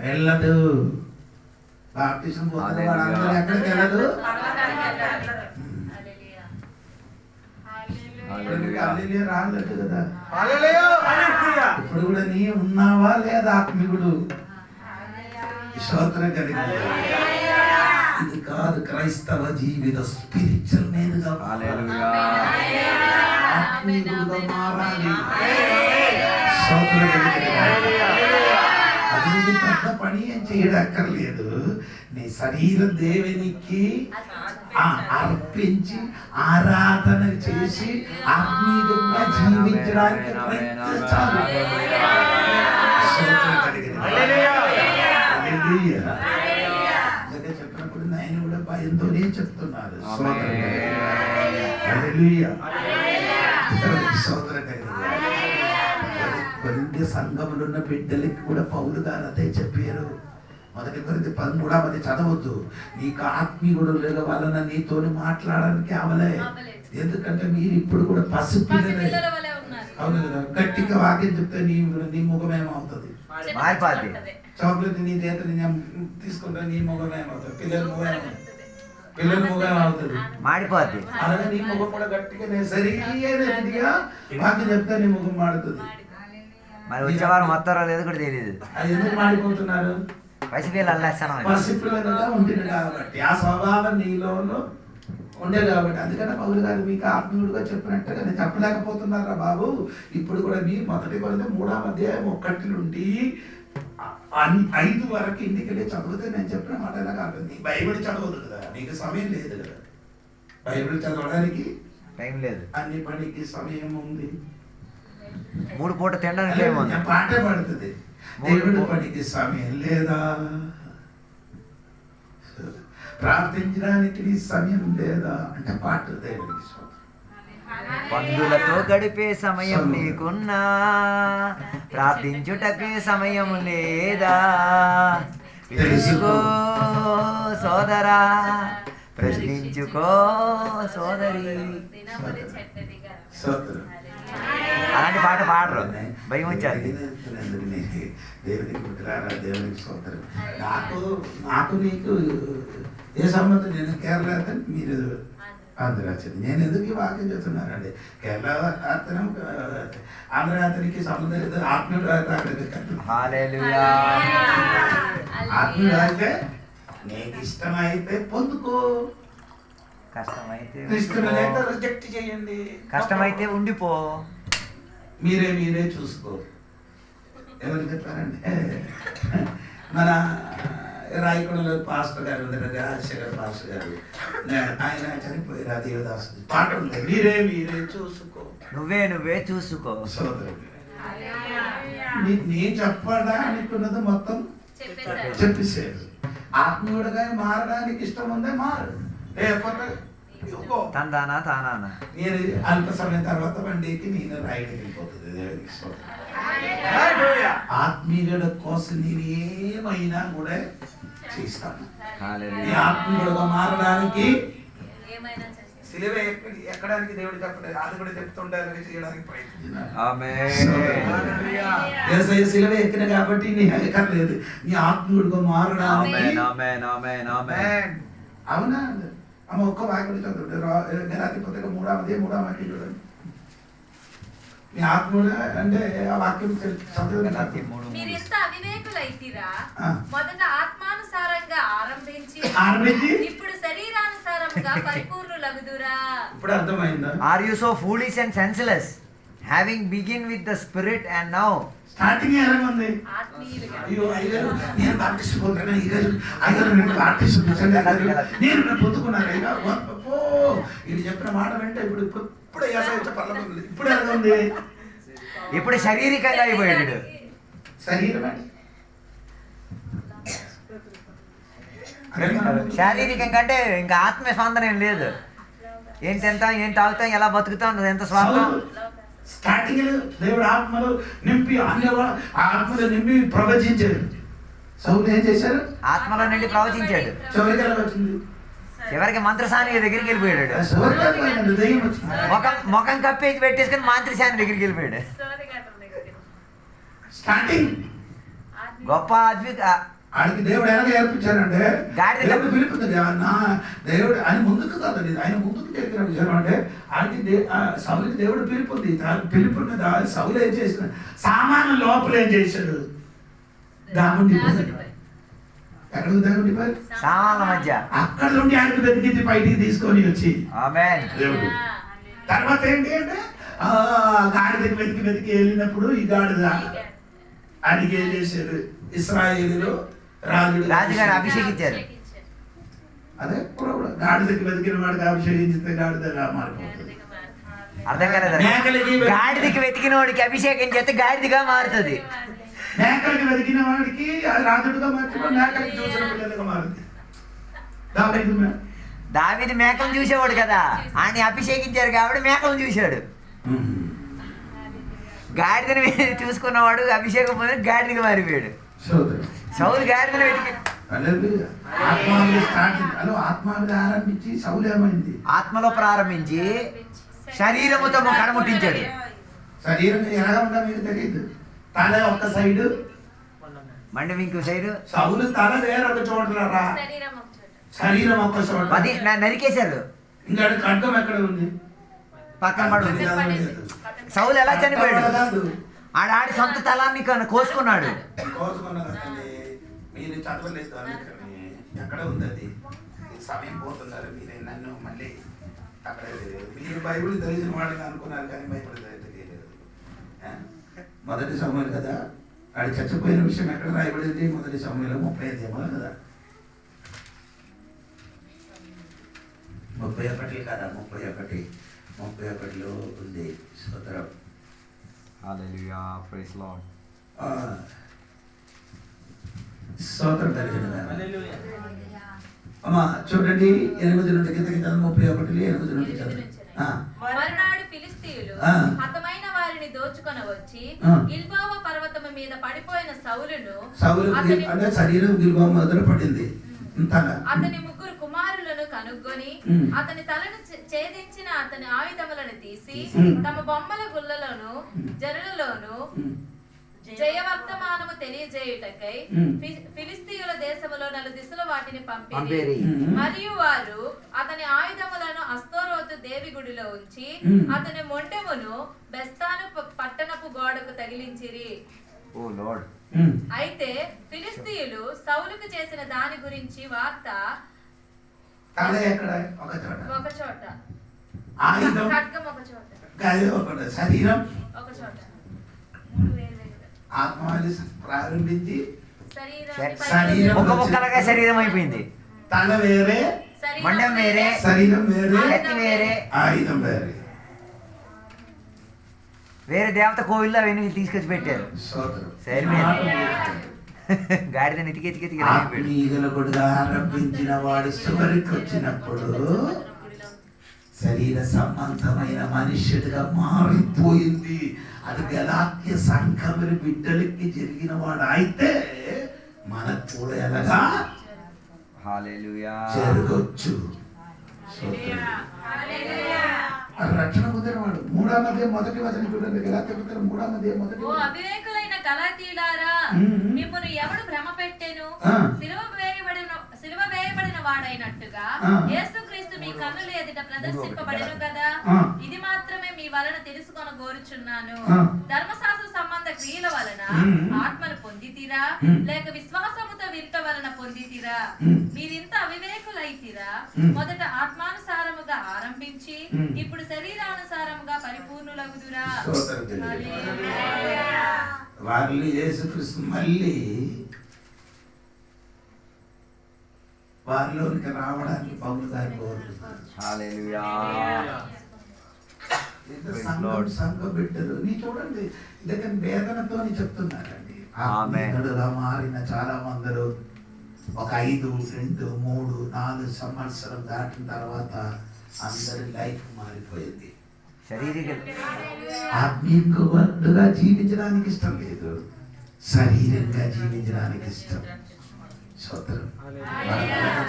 Speaker 1: వెళ్ళదు. బాప్తిజం పొందిన వాళ్ళందరూ ఎక్కడికి వెళ్ళదు? హల్లెలూయా రాలేదు కదా. ఇప్పుడు కూడా నీ ఉన్నావా లేదా ఆత్మీయుడు? స్తోత్రం కలిగింది. ఇది కాదు క్రైస్తవ జీవిత స్పిరిచువల్ నేనుగా ఆత్మీయుడుగా మారాలి. స్తోత్రం కలిగింది. అది పెద్ద పని ఏం చేయడక్కర్లేదు. నీ శరీరం దేవునికి అర్పించి ఆరాధన చేసి ఆత్మీయంగా జీవించడానికి ప్రయత్నించాలి. చెప్పినప్పుడు నేను కూడా భయంతోనే చెప్తున్నారు. కొరింథీ సంఘములో ఉన్న బిడ్డలకి కూడా పౌలు గారు అదే చెప్పారు. 1 కొరింథీ 13 చదవద్దు. నీకు ఆత్మీయుడు వలన నీతోని మాట్లాడడానికి అవలే. ఎందుకంటే మీరు ఇప్పుడు కూడా పసిపిల్లలే. అవును కదా. గట్టిగా వాక్యం చెప్తే నీ ముఖం ఏమవుతుంది? చాక్లెట్ నీ చేత తీసుకుంటే నీ ముఖం ఏమవుతుంది? పిల్లల ముఖం ఏమవుతుంది? మాడిపోద్ది. అలాగే నీ ముఖం కూడా గట్టిగా సరిగా వాక్యం చెప్తే నీ ముఖం మాడుతుంది.
Speaker 2: మరి వచ్చేవారు మొత్తం లేదు కూడా తెలియదు.
Speaker 1: అది ఎందుకు మాడిపోతున్నారు? పసిపిల్లలుగా ఉంటుంది కాబట్టి ఆ స్వభావం నీలోనూ ఉండే కాబట్టి. అందుకనే పౌలు గారు మీకు ఆత్మీయుడుగా చెప్పినట్టుగా నేను చెప్పలేకపోతున్నారా బాబు? ఇప్పుడు కూడా మీ 1 కొరింథీ 3:1 నుండి 5 వరకు ఇంటికి వెళ్ళి చదివితే నేను చెప్పిన మాట ఎలా కాదు. నీ బైబిల్ చదవదు కదా, నీకు సమయం లేదు కదా. బైబిల్ చదవడానికి
Speaker 2: టైం లేదు.
Speaker 1: అన్ని పనికి సమయం ఉంది.
Speaker 2: 3 పూట తినడానికి
Speaker 1: పాటే పడుతుంది. దేవుడి పనికి సమయం లేదా? ప్రార్థించడానికి సమయం లేదా అంటే పాట దేవుడికి.
Speaker 2: బంధువులతో గడిపే సమయం నీకున్నా, ప్రార్థించుటకే సమయం లేదా? తెలుసుకో సోదరా, ప్రశ్నించుకో సోదరి. అలాంటి పాట పాడరు, భయం వచ్చారు.
Speaker 1: దేవునికి దేవునికి సోదరు. నాకు నీకు ఏ సంబంధం? నేను కేరళ అతను, మీరు ఆంధ్ర అతను. నేను ఎందుకు ఈ వాక్యం చెప్తున్నానండి? కేరళ అతను ఆంధ్ర అతనికి సంబంధం లేదు. ఆత్మీయుడు ఆత్మీయుడు అయితే నీకు ఇష్టమైతే పొందుకో,
Speaker 2: కష్టమైతే
Speaker 1: ఇష్టమైతే రిజెక్ట్ చేయండి,
Speaker 2: కష్టమైతే ఉండిపో.
Speaker 1: మీరే చూసుకో. ఎవరు చెప్పారంటే మన రాయకొండలో పాస్టర్ గారు రాజశేఖర్ పాస్టర్ గారు, ఆయన చనిపోయారు. ఆ దేవదాసు పాట ఉంది, మీరే చూసుకో,
Speaker 2: నువ్వే చూసుకో.
Speaker 1: సోదరుడు నేను చెప్పడా అనుకున్నది మొత్తం చెప్పేసాడు. ఆత్మీయుడుగా మారడానికి ఇష్టం ఉందే మారు, లేకపోతే
Speaker 2: తందానా తానా.
Speaker 1: నేను అల్ప సమయం తర్వాత బండికి నేను రైడ్కి వెళ్ళిపోతుంది. ఆత్మీయుల కోసం నేను ఏమైనా కూడా చేస్తాను. ఆత్మీయుడుగా మారడానికి సిలువ ఎక్కడానికి దేవుడు చెప్పలేదు, అది కూడా చెప్తుంటారు, చేయడానికి ప్రయత్నించాను. సిలువ ఎక్కిన కాబట్టి నేను ఎక్కర్లేదు, నీ ఆత్మీయుడుగా మారడానికి. అవునా? అమ్మ ఒక్క వాక్యం చదువుతుంది. గలాతీ పత్రిక 3వ అధ్యాయం 3వ వాక్యం చూడండి. మీ ఆత్మూడ అంటే ఆ వాక్యం చదువు.
Speaker 3: మీరింత అవివేకులైతిరా, మొదట ఆత్మానుసారంగా ఆరంభించి ఇప్పుడు శరీరానుసారంగా పరిపూర్ణులగుదురా.
Speaker 1: ఇప్పుడు అర్థమైందా?
Speaker 2: Are you so foolish and senseless, having begin with the spirit and now?
Speaker 1: Starting ఎలాగ ఉంది? అయ్యో అయ్యారు నేను బాప్టిస్ట్ పోతాను, అయ్యారు నేను బాప్టిస్ట్ నేను పొందుకున్నాను. ఇది చెప్పిన మాట వెంటే ఇప్పుడు ఇప్పుడు ఎలాగ ఉంది?
Speaker 2: ఇప్పుడు శారీరకంగా అయిపోయాడు.
Speaker 1: శరీరం
Speaker 2: శారీరకంగా అంటే ఇంకా ఆత్మ స్పందన ఏం లేదు. ఏం తింటాం, ఏం తాగుతాం, ఎలా బతుకుతాం, ఎంత స్వార్థం.
Speaker 1: స్టార్టింగ్ దేవుడు ఆత్మలు నింపి ఆత్మలు నింపి ప్రవచించాడు. సౌలు ఏం చేశారు?
Speaker 2: ఆత్మలో నుండి ప్రవచించాడు.
Speaker 1: చివరికి ఎలా వచ్చింది?
Speaker 2: చివరికి మంత్రసాని దగ్గరికి వెళ్ళిపోయాడు. ముఖం కప్పేసి పెట్టేసుకుని మంత్రసాని దగ్గరికి వెళ్ళిపోయాడు.
Speaker 1: స్టార్టింగ్
Speaker 2: గొప్ప అద్భుత.
Speaker 1: ఆయనకి దేవుడు ఎలా నేర్పించారంటే దేవుడు పిలుపుతుంది. దేవుడు ఆయన ముందుకు కాదండి, ఆయన ముందుకు జరిగిన విషయం అంటే ఆయనకి సౌలికి దేవుడు పిలుపుంది. పిలుపున్న సౌలు ఏం చేసిన సామాన్య లోపల ఏం చేశాడు? దాగుండిపోయాడు. ఎక్కడ దాగుండిపోయాడు?
Speaker 2: సామాన్ల మధ్య. అక్కడ
Speaker 1: నుండి ఆయనకు వెతికి బయటికి తీసుకొని వచ్చి
Speaker 2: ఆమేన్.
Speaker 1: దేవుడు తర్వాత ఏంటి అంటే గాడిదకి వెతికి వెళ్ళినప్పుడు ఈ గాడిద ఆయనకి ఏం చేశాడు? ఇశ్రాయేలులో
Speaker 2: రాజుగారు అభిషేకించారు.
Speaker 1: అదే గాడిదకి వెతికిన వాడికి అభిషేకించితే గాడిదగా మారిపోతుంది.
Speaker 2: అర్థం కాలేదా? గాడిదకి వెతికిన వాడికి అభిషేకం చేస్తే గాడిదగా మారుతుంది.
Speaker 1: మేకలకి వెతికిన వాడికి రాజుడుగా మార్చిపోయి మేకలకి చూసిన పిల్లలుగా మారుతుంది.
Speaker 2: దావీదు మేకలను చూసేవాడు కదా, ఆయన అభిషేకించారు కాబట్టి మేకలను చూశాడు. గాడిదని చూసుకున్నవాడు అభిషేకం పొంది గాడిదగా మారిపోయాడు. సౌలు గాడిదని వెతికి
Speaker 1: ఆరంభించి సౌలు ఏమైంది?
Speaker 2: ఆత్మలో ప్రారంభించి శరీరముతో కడముట్టించాడు.
Speaker 1: శరీరం ఎలాగా ఉందా మీకు తెలియదు. తల ఒక సైడు,
Speaker 2: మండి ఇంకో సైడు.
Speaker 1: సౌలు తల వేరొక చోటరా, శరీరం ఒక చోట.
Speaker 2: అది నరికేశారు.
Speaker 1: ఇంకా ఖడ్గం ఎక్కడ ఉంది?
Speaker 2: పక్కన పడుతుంది. సౌలు ఎలా చనిపోయాడు? ఆడి సొంత తలాన్ని కోసుకున్నాడు.
Speaker 1: మీరు చదవలేదు అందుకని ఎక్కడ ఉంది అది? సమయం పోతున్నారు మీరే నన్ను మళ్ళీ అక్కడ. మీరు బైబిల్ తెలిసిన వాళ్ళని అనుకున్నారు కానీ బైబిల్ తెలియలేదు. మొదటి సమయాలు కదా, ఆడి చచ్చిపోయిన విషయం ఎక్కడ రాయబడింది? మొదటి సమయంలో 35 ఏమో కదా, 31 కదా, 31లో ఉంది. స్తోత్రం.
Speaker 2: హల్లెలూయా, ప్రైజ్ లార్డ్.
Speaker 1: స్తోత్రం కలిగిన అమ్మా చూడండి 8 నుండి కిందకి 31 8 నుండి చదువు.
Speaker 3: మరునాడు ఫిలిష్తీయులు హతమైన వారిని దోచుకొని వచ్చి గిల్బోవ పర్వతము మీద పడిపోయిన సౌలును
Speaker 1: అంటే శరీరం గిల్బోవ మొదలు పడింది.
Speaker 3: అతని 3 కుమారులను కనుగొని అతని తలను ఛేదించిన అతని ఆయుధములను తీసి తమ బొమ్మల గుళ్ళలోను జనులలోను జయవర్తమానము తెలియజేయుటకై ఫిలిష్తీయుల దేశములో 4 దిశలో వాటిని పంపిరి. మరియు వారు అతని ఆయుధములను అస్తోరోతు దేవి గుడిలో ఉంచి అతని మొండెమును బెస్తాను పట్టణపు గోడకు తగిలించిరి. అయితే ఫిలిష్తీయులు సౌలుకు చేసిన దాని గురించి వార్త ఒక చోట, ఖడ్గం ఒక చోట,
Speaker 1: శరీరం
Speaker 3: ఒక చోట,
Speaker 1: ఆత్మని ప్రారంభించి
Speaker 2: ఒక్కొక్కలాగా శరీరం అయిపోయింది.
Speaker 1: తల వేరే,
Speaker 2: మండం వేరే,
Speaker 1: శరీరం వేరే,
Speaker 2: కత్తి వేరే,
Speaker 1: ఆయుధం వేరే.
Speaker 2: వేరే దేవత కోవిల్లో అవన్నీ తీసుకొచ్చి పెట్టారు. గాడిదని ఎతికెతికెతికి
Speaker 1: ఆత్మీయులుగా ఆరంభించిన వాడు చివరికి వచ్చినప్పుడు శరీర సంబంధమైన మనుష్యుడిగా మారిపోయింది. అది గలాత్య సంఘముల బిడ్డలకి జరిగిన వాడు అయితే మనకు కూడా ఎలాగా జరగొచ్చు. రక్షణ పొందినవాడు 3వ అధ్యాయం 1వ వచనం చూడండి. గలాత్య పత్రిక 3వ అధ్యాయం 1వ వచనం.
Speaker 3: ఓ అవివేకులైన గలాతీయులారా, మిమ్మును ఎవడు భ్రమ పెట్టెను? సిలువ వేయబడిన వాడైనట్టుగా యేసుక్రీస్తు మీ కన్నుల ఎదుట ప్రదర్శింపబడెను కదా. ఇది మాత్రమే మీ వలన తెలుసుకొనగోరుచున్నాను. ధర్మశాస్త్ర సంబంధ క్రియల వలన ఆత్మను పొందితిరా, లేక విశ్వాసముతో వినుట వలన పొందితిరా? మీరింత అవివేకులైతిరా. మొదట ఆత్మానుసారముగా ఆరంభించి ఇప్పుడు శరీరానుసారముగా పరిపూర్ణులగుదురా.
Speaker 1: వాళ్ళు యేసుక్రీస్తు మళ్ళీ వారిలోనికి రావడానికి పౌలు గారు కోరుతున్నారు. సంఘ బిడ్డలు నీ చూడండి, దగ్గర వేదనతో చెప్తున్నారండి. ఆత్మీయుడుగా మారిన చాలా మందిలో ఒక 5, 2, 3, 4 సంవత్సరం దాటిన తర్వాత అందరి లైఫ్ మారిపోయింది. ఆత్మీయంగా జీవించడానికి ఇష్టం లేదు, శరీరంగా జీవించడానికి ఇష్టం. సోదరం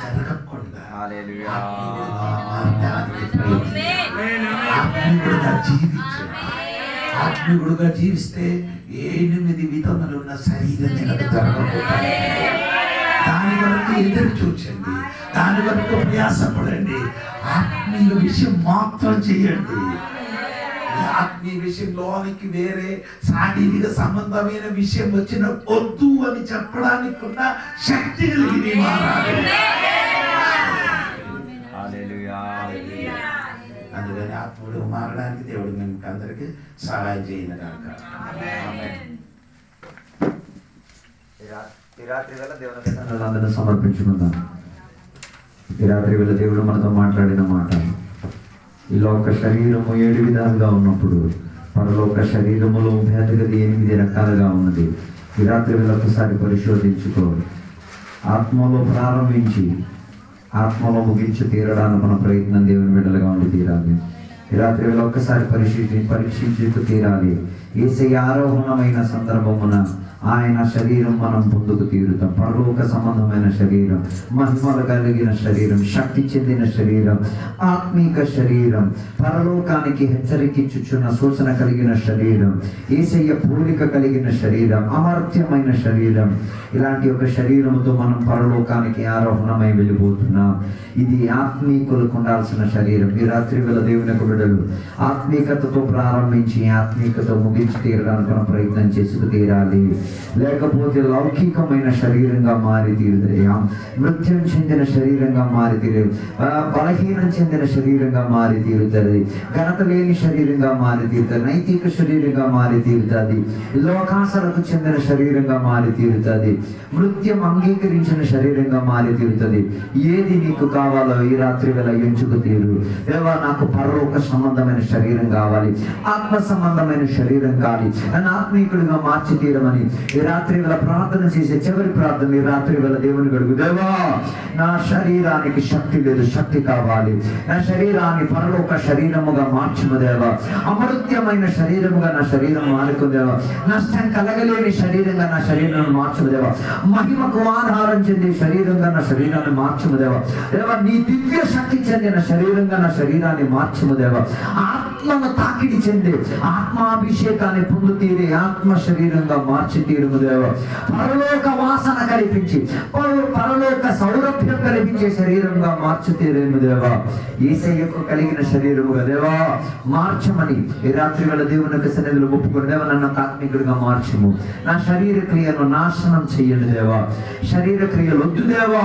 Speaker 1: జరగకుండా ఆత్మీయుడుగా జీవిస్తే 8 విధములు ఉన్న శరీరం జరగబోతాయి. దాని వరకు ఎదురు చూచండి, దాని వరకు ప్రయాసపడండి. ఆత్మీయ విషయం మాత్రం చేయండి. ఆత్మీయ విషయంలోనికి వేరే శారీరక సంబంధమైన విషయం వచ్చిన వద్దు అని చెప్పడానికి ఉన్న శక్తి కలిగి మారాలి. అందుకని ఆత్మీయుడు మారడానికి దేవుడు మీకు అందరికి సహాయం చేయను కాక.
Speaker 2: ఈ రాత్రి వేళ దేవుని సమర్పించుకుందాం. ఈ రాత్రి వేళ దేవుడు మనతో మాట్లాడిన మాట, ఈ లోక శరీరము 7 విధాలుగా ఉన్నప్పుడు పరలోక శరీరములో భేదగతి 8 రకాలుగా ఉన్నది. ఈ రాత్రి వేళ ఒకసారి పరిశోధించుకో. ఆత్మలో ప్రారంభించి ఆత్మలో ముగించి తీరడానికి మన ప్రయత్నం దేవుని బిడ్డలుగా ఉండి తీరాలి. ఈ రాత్రి వేళ ఒక్కసారి పరీక్షించుకు తీరాలి. యేసయ్య ఆరోహణమైన సందర్భమున ఆయన శరీరం మనం పొందుకు తీరుతాం. పరలోక సంబంధమైన శరీరం, మహిమలు కలిగిన శరీరం, శక్తి చెందిన శరీరం, ఆత్మీక శరీరం, పరలోకానికి హెచ్చరికించుచున్న సూచన కలిగిన శరీరం, యేసయ్య పోలిక కలిగిన శరీరం, అమర్త్యమైన శరీరం. ఇలాంటి ఒక శరీరముతో మనం పరలోకానికి ఆరోహణమై వెళ్ళిపోతున్నాం. ఇది ఆత్మీకులకు ఉండాల్సిన శరీరం. ఈ రాత్రి వేళ దేవుని బిడ్డలు ఆత్మీకతతో ప్రారంభించి ఆత్మీకతో ముగించి తీరడానికి ప్రయత్నం చేసుకు తీరాలి. లేకపోతే లౌకికమైన శరీరంగా మారి తీరుతాయా, మృత్యం చెందిన శరీరంగా మారి తీరు, బలహీనం చెందిన శరీరంగా మారి తీరుతుంది, ఘనత లేని శరీరంగా మారి తీరుతుంది, నైతిక శరీరంగా మారి తీరుతుంది, లోకాసలకు చెందిన శరీరంగా మారి తీరుతుంది, మృత్యం అంగీకరించిన శరీరంగా మారి తీరుతుంది. ఏది నీకు కావాలో ఈ రాత్రి వేళ ఎంచుకు తీరు. దేవా, నాకు పరలోక సంబంధమైన శరీరం కావాలి, ఆత్మ సంబంధమైన శరీరం కావాలి, నన్ను ఆత్మీకుడిగా మార్చి తీరమని ఈ రాత్రి వేళ ప్రార్థన చేసే చివరి ప్రార్థన ఈ రాత్రి వేళ దేవుని గడుగు. దేవా, నా శరీరానికి శక్తి లేదు, శక్తి కావాలి. నా శరీరాన్ని పరలోక శరీరముగా మార్చుము దేవా. అమృత్యమైన శరీరముగా నా శరీరం మారుకు దేవా. నష్టం కలగలేని శరీరంగా నా శరీరాన్ని మార్చుము దేవా. మహిమకు ఆధారం చెందే శరీరంగా నా శరీరాన్ని మార్చుము దేవా. దేవా, నీ దివ్య శక్తి చెందిన శరీరంగా నా శరీరాన్ని మార్చుము దేవా. ఆత్మను తాకిడి చెందే ఆత్మాభిషేకాన్ని పొందు తీరే ఆత్మ శరీరంగా మార్చి తీరుము దేవా. పరలోక వాసన కల్పించి పరలోక సౌరభ్యం కల్పించే శరీరంగా మార్చి తీరేము దేవా. యేసయ్యకు కలిగిన శరీరముగా దేవా మార్చమని ఈ రాత్రి వేళ దేవునికి సన్నిధిలో ఒప్పుకుని దేవా, నన్ను ఆత్మీకుడిగా మార్చుము. నా శరీర క్రియను నాశనం చెయ్యండి దేవా. శరీర క్రియలు వద్దు దేవా,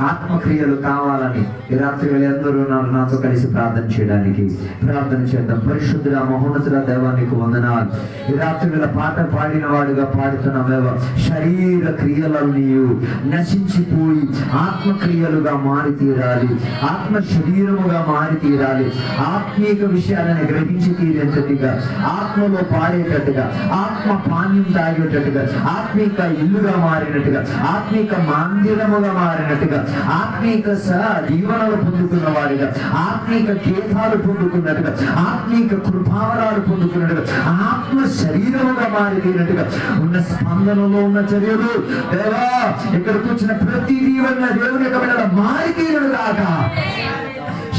Speaker 2: ఆత్మక్రియలు కావాలని ఈ రాత్రి వేళ అందరూ నాతో కలిసి ప్రార్థన చేయడానికి ప్రార్థన చేద్దాం. పరిశుద్ధుల మహోన్నతుల దేవా, నీకు వందనాలు. ఈ రాత్రి వేళ పాట పాడిన వాడుగా పాడుతున్నామేవా. శరీర క్రియలన్నీ నశించిపోయి ఆత్మక్రియలుగా మారి తీరాలి, ఆత్మ శరీరముగా మారి తీరాలి. ఆత్మీక విషయాలను గ్రహించి తీరేటట్టుగా, ఆత్మలో పాడేటట్టుగా, ఆత్మ పానీయం తాగేటట్టుగా, ఆత్మీక ఇల్లుగా మారినట్టుగా, ఆత్మీక మందిరముగా మారినట్టుగా, ఆత్మీక దీవెనలు పొందుకున్న వాడిగా, ఆత్మీక గీతాలు పొందుకున్నట్టుగా, ఆత్మీక కృపావరాలు పొందుకున్నట్టుగా, ఆత్మ శరీరముగా మారి తీరినట్టుగా ఉన్న స్పందనలో ఉన్న చర్యలు దేవా, ఇక్కడికి వచ్చిన ప్రతి దీవెన దేవుని యొక్క బిడ్డల మారి తీరుగాక.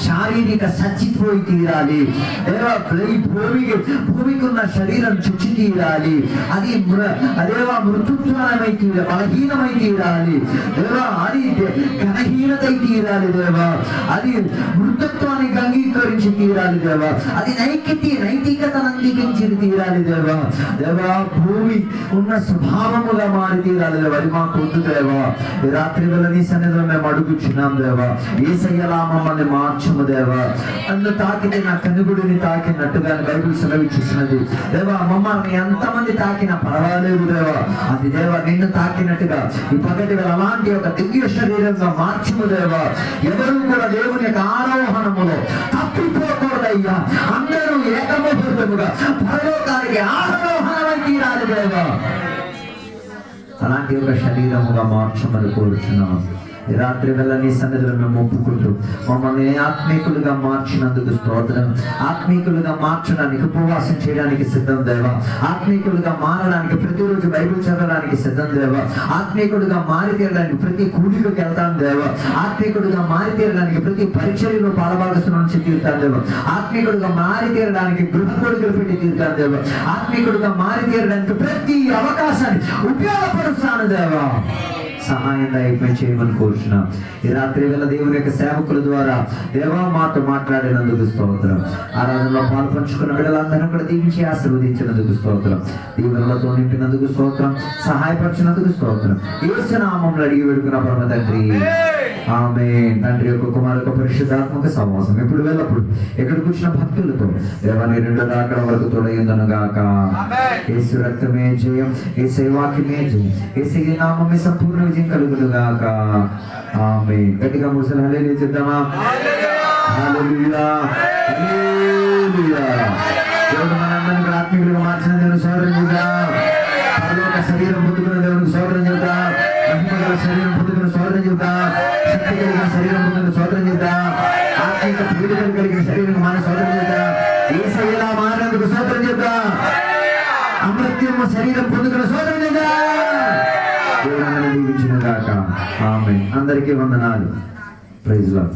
Speaker 2: శారీరక చచ్చిపోయి తీరాలి దేవా. ఈ భూమికి ఉన్న శరీరం చుచ్చి తీరాలి. అది అదేవా మృతుత్వమై తీరాలి, బలహీనమై తీరాలి దేవా. అది ఘనహీనతై తీరాలి దేవా. అది మృతత్వానికి అంగీకరించి తీరాలి దేవా. అది నైతికతను అంగీకరించి తీరాలి దేవా. దేవా భూమి ఉన్న స్వభావముగా మారి తీరాలి దేవా. అది మాకు వద్దు దేవా. ఈ రాత్రి వేళ నీ సన్నిధిలో మేము అడుగుచున్నాం దేవా. యేసయ్యలా మమ్మల్ని మార్చుము దేవా. నన్ను తాకితే నా కనుగుడిని తాకినట్టుగా బైబిల్ సెలవిచ్చుతున్నది దేవా. మమ్మల్ని ఎంతమంది తాకినా పర్వాలేదు దేవా. అది దేవా నిన్ను తాకినట్టుగా ఈ పగటి వేళ అలాంటి ఒక దివ్య శరీరంగా మార్చుము దేవా. ఎవరు కూడా దేవుని యొక్క ఆరోహణములో తప్పిపోకూడదయ్యా. అందరూ ఏకముగా పరలోకానికి ఆరోహణమై తీరాలి దేవా. అలాంటి ఒక శరీరముగా మార్చమని కోరుచున్నాం. ఈ రాత్రి వేళ నీ సన్నిధిలో మేము ఒప్పుకుంటూ మమ్మల్ని ఆత్మీకులుగా మార్చినందుకు స్తోత్రం. ఆత్మీకులుగా మార్చడానికి, ఉపవాసం చేయడానికి సిద్ధం దేవా. ఆత్మీకులుగా మారడానికి, ప్రతిరోజు బైబిల్ చదవడానికి సిద్ధం దేవా. ఆత్మీకుడుగా మారి తీరడానికి ప్రతి కూడికి వెళ్తాను దేవా. ఆత్మీకుడుగా మారి తీరడానికి ప్రతి పరిచర్యలో పాలభాగస్సు నుంచి తీరుతాను దేవా. ఆత్మీకుడుగా మారి తీరడానికి గృహ కోరికలు పెట్టి తీరుతాను దేవా. ఆత్మీకుడుగా మారి తీరడానికి ప్రతి అవకాశాన్ని ఉపయోగపరుస్తాను దేవా. సహాయం దయచేసి చేయమని కోరుచున్నాం. ఈ రాత్రి వేళ దేవుని యొక్క సేవకుల ద్వారా దేవా మాతో మాట్లాడినందుకు స్తోత్రం. ఆరాధనలో పాల్పంచుకున్న బిడ్డలందరూ కూడా దీవించి ఆశీర్వదించినందుకు స్తోత్రం. దీవెనలతో నింపినందుకు స్తోత్రం. సహాయపరిచినందుకు స్తోత్రం. యేసు నామములో అడిగి వేడుకున్న పరమ తండ్రి, ఆమేన్. తండ్రి యొక్క కుమారు యొక్క పరిశుద్ధాత్మక సహవాసం ఇప్పుడు వెళ్ళప్పుడు ఎక్కడ కూర్చున్న భక్తులతో దేవాని రెండు రాకడ వరకు తోడైందను గాక. యేసు రక్తమే జయం, యేసు వాక్యమే జయం, యేసు నామమే సంపూర్ణ విజయం కలుగును గాక. ఆమేన్. గట్టిగా ముసలి హల్లెలూయా చెప్దామా? హల్లెలూయా, హల్లెలూయా. దేవుడు మనందరినీ ఆత్మీయులుగా మార్చిన దేవుని సోదరం చెప్దాం. పరలోక శరీరం పొందుకున్న దేవునికి సోదరం చెప్దాం. మహిమగల శరీరం పొందుకున్న సోదరం చెప్దాం. శక్తి కలిగిన శరీరం పొందుకున్న సోదరం చెప్దాం. ఆత్మీయ పీడికలు కలిగిన శరీరం మన సోదరం చెప్దాం. యేసయ్యలా మారినందుకు సోదరం చెప్దాం. అమృత్యం శరీరం పొందుకున్న సోదరం చెప్దాం. దేవుని దీవించును గాక. ఆమేన్. అందరికీ వందనాలు. Praise lord.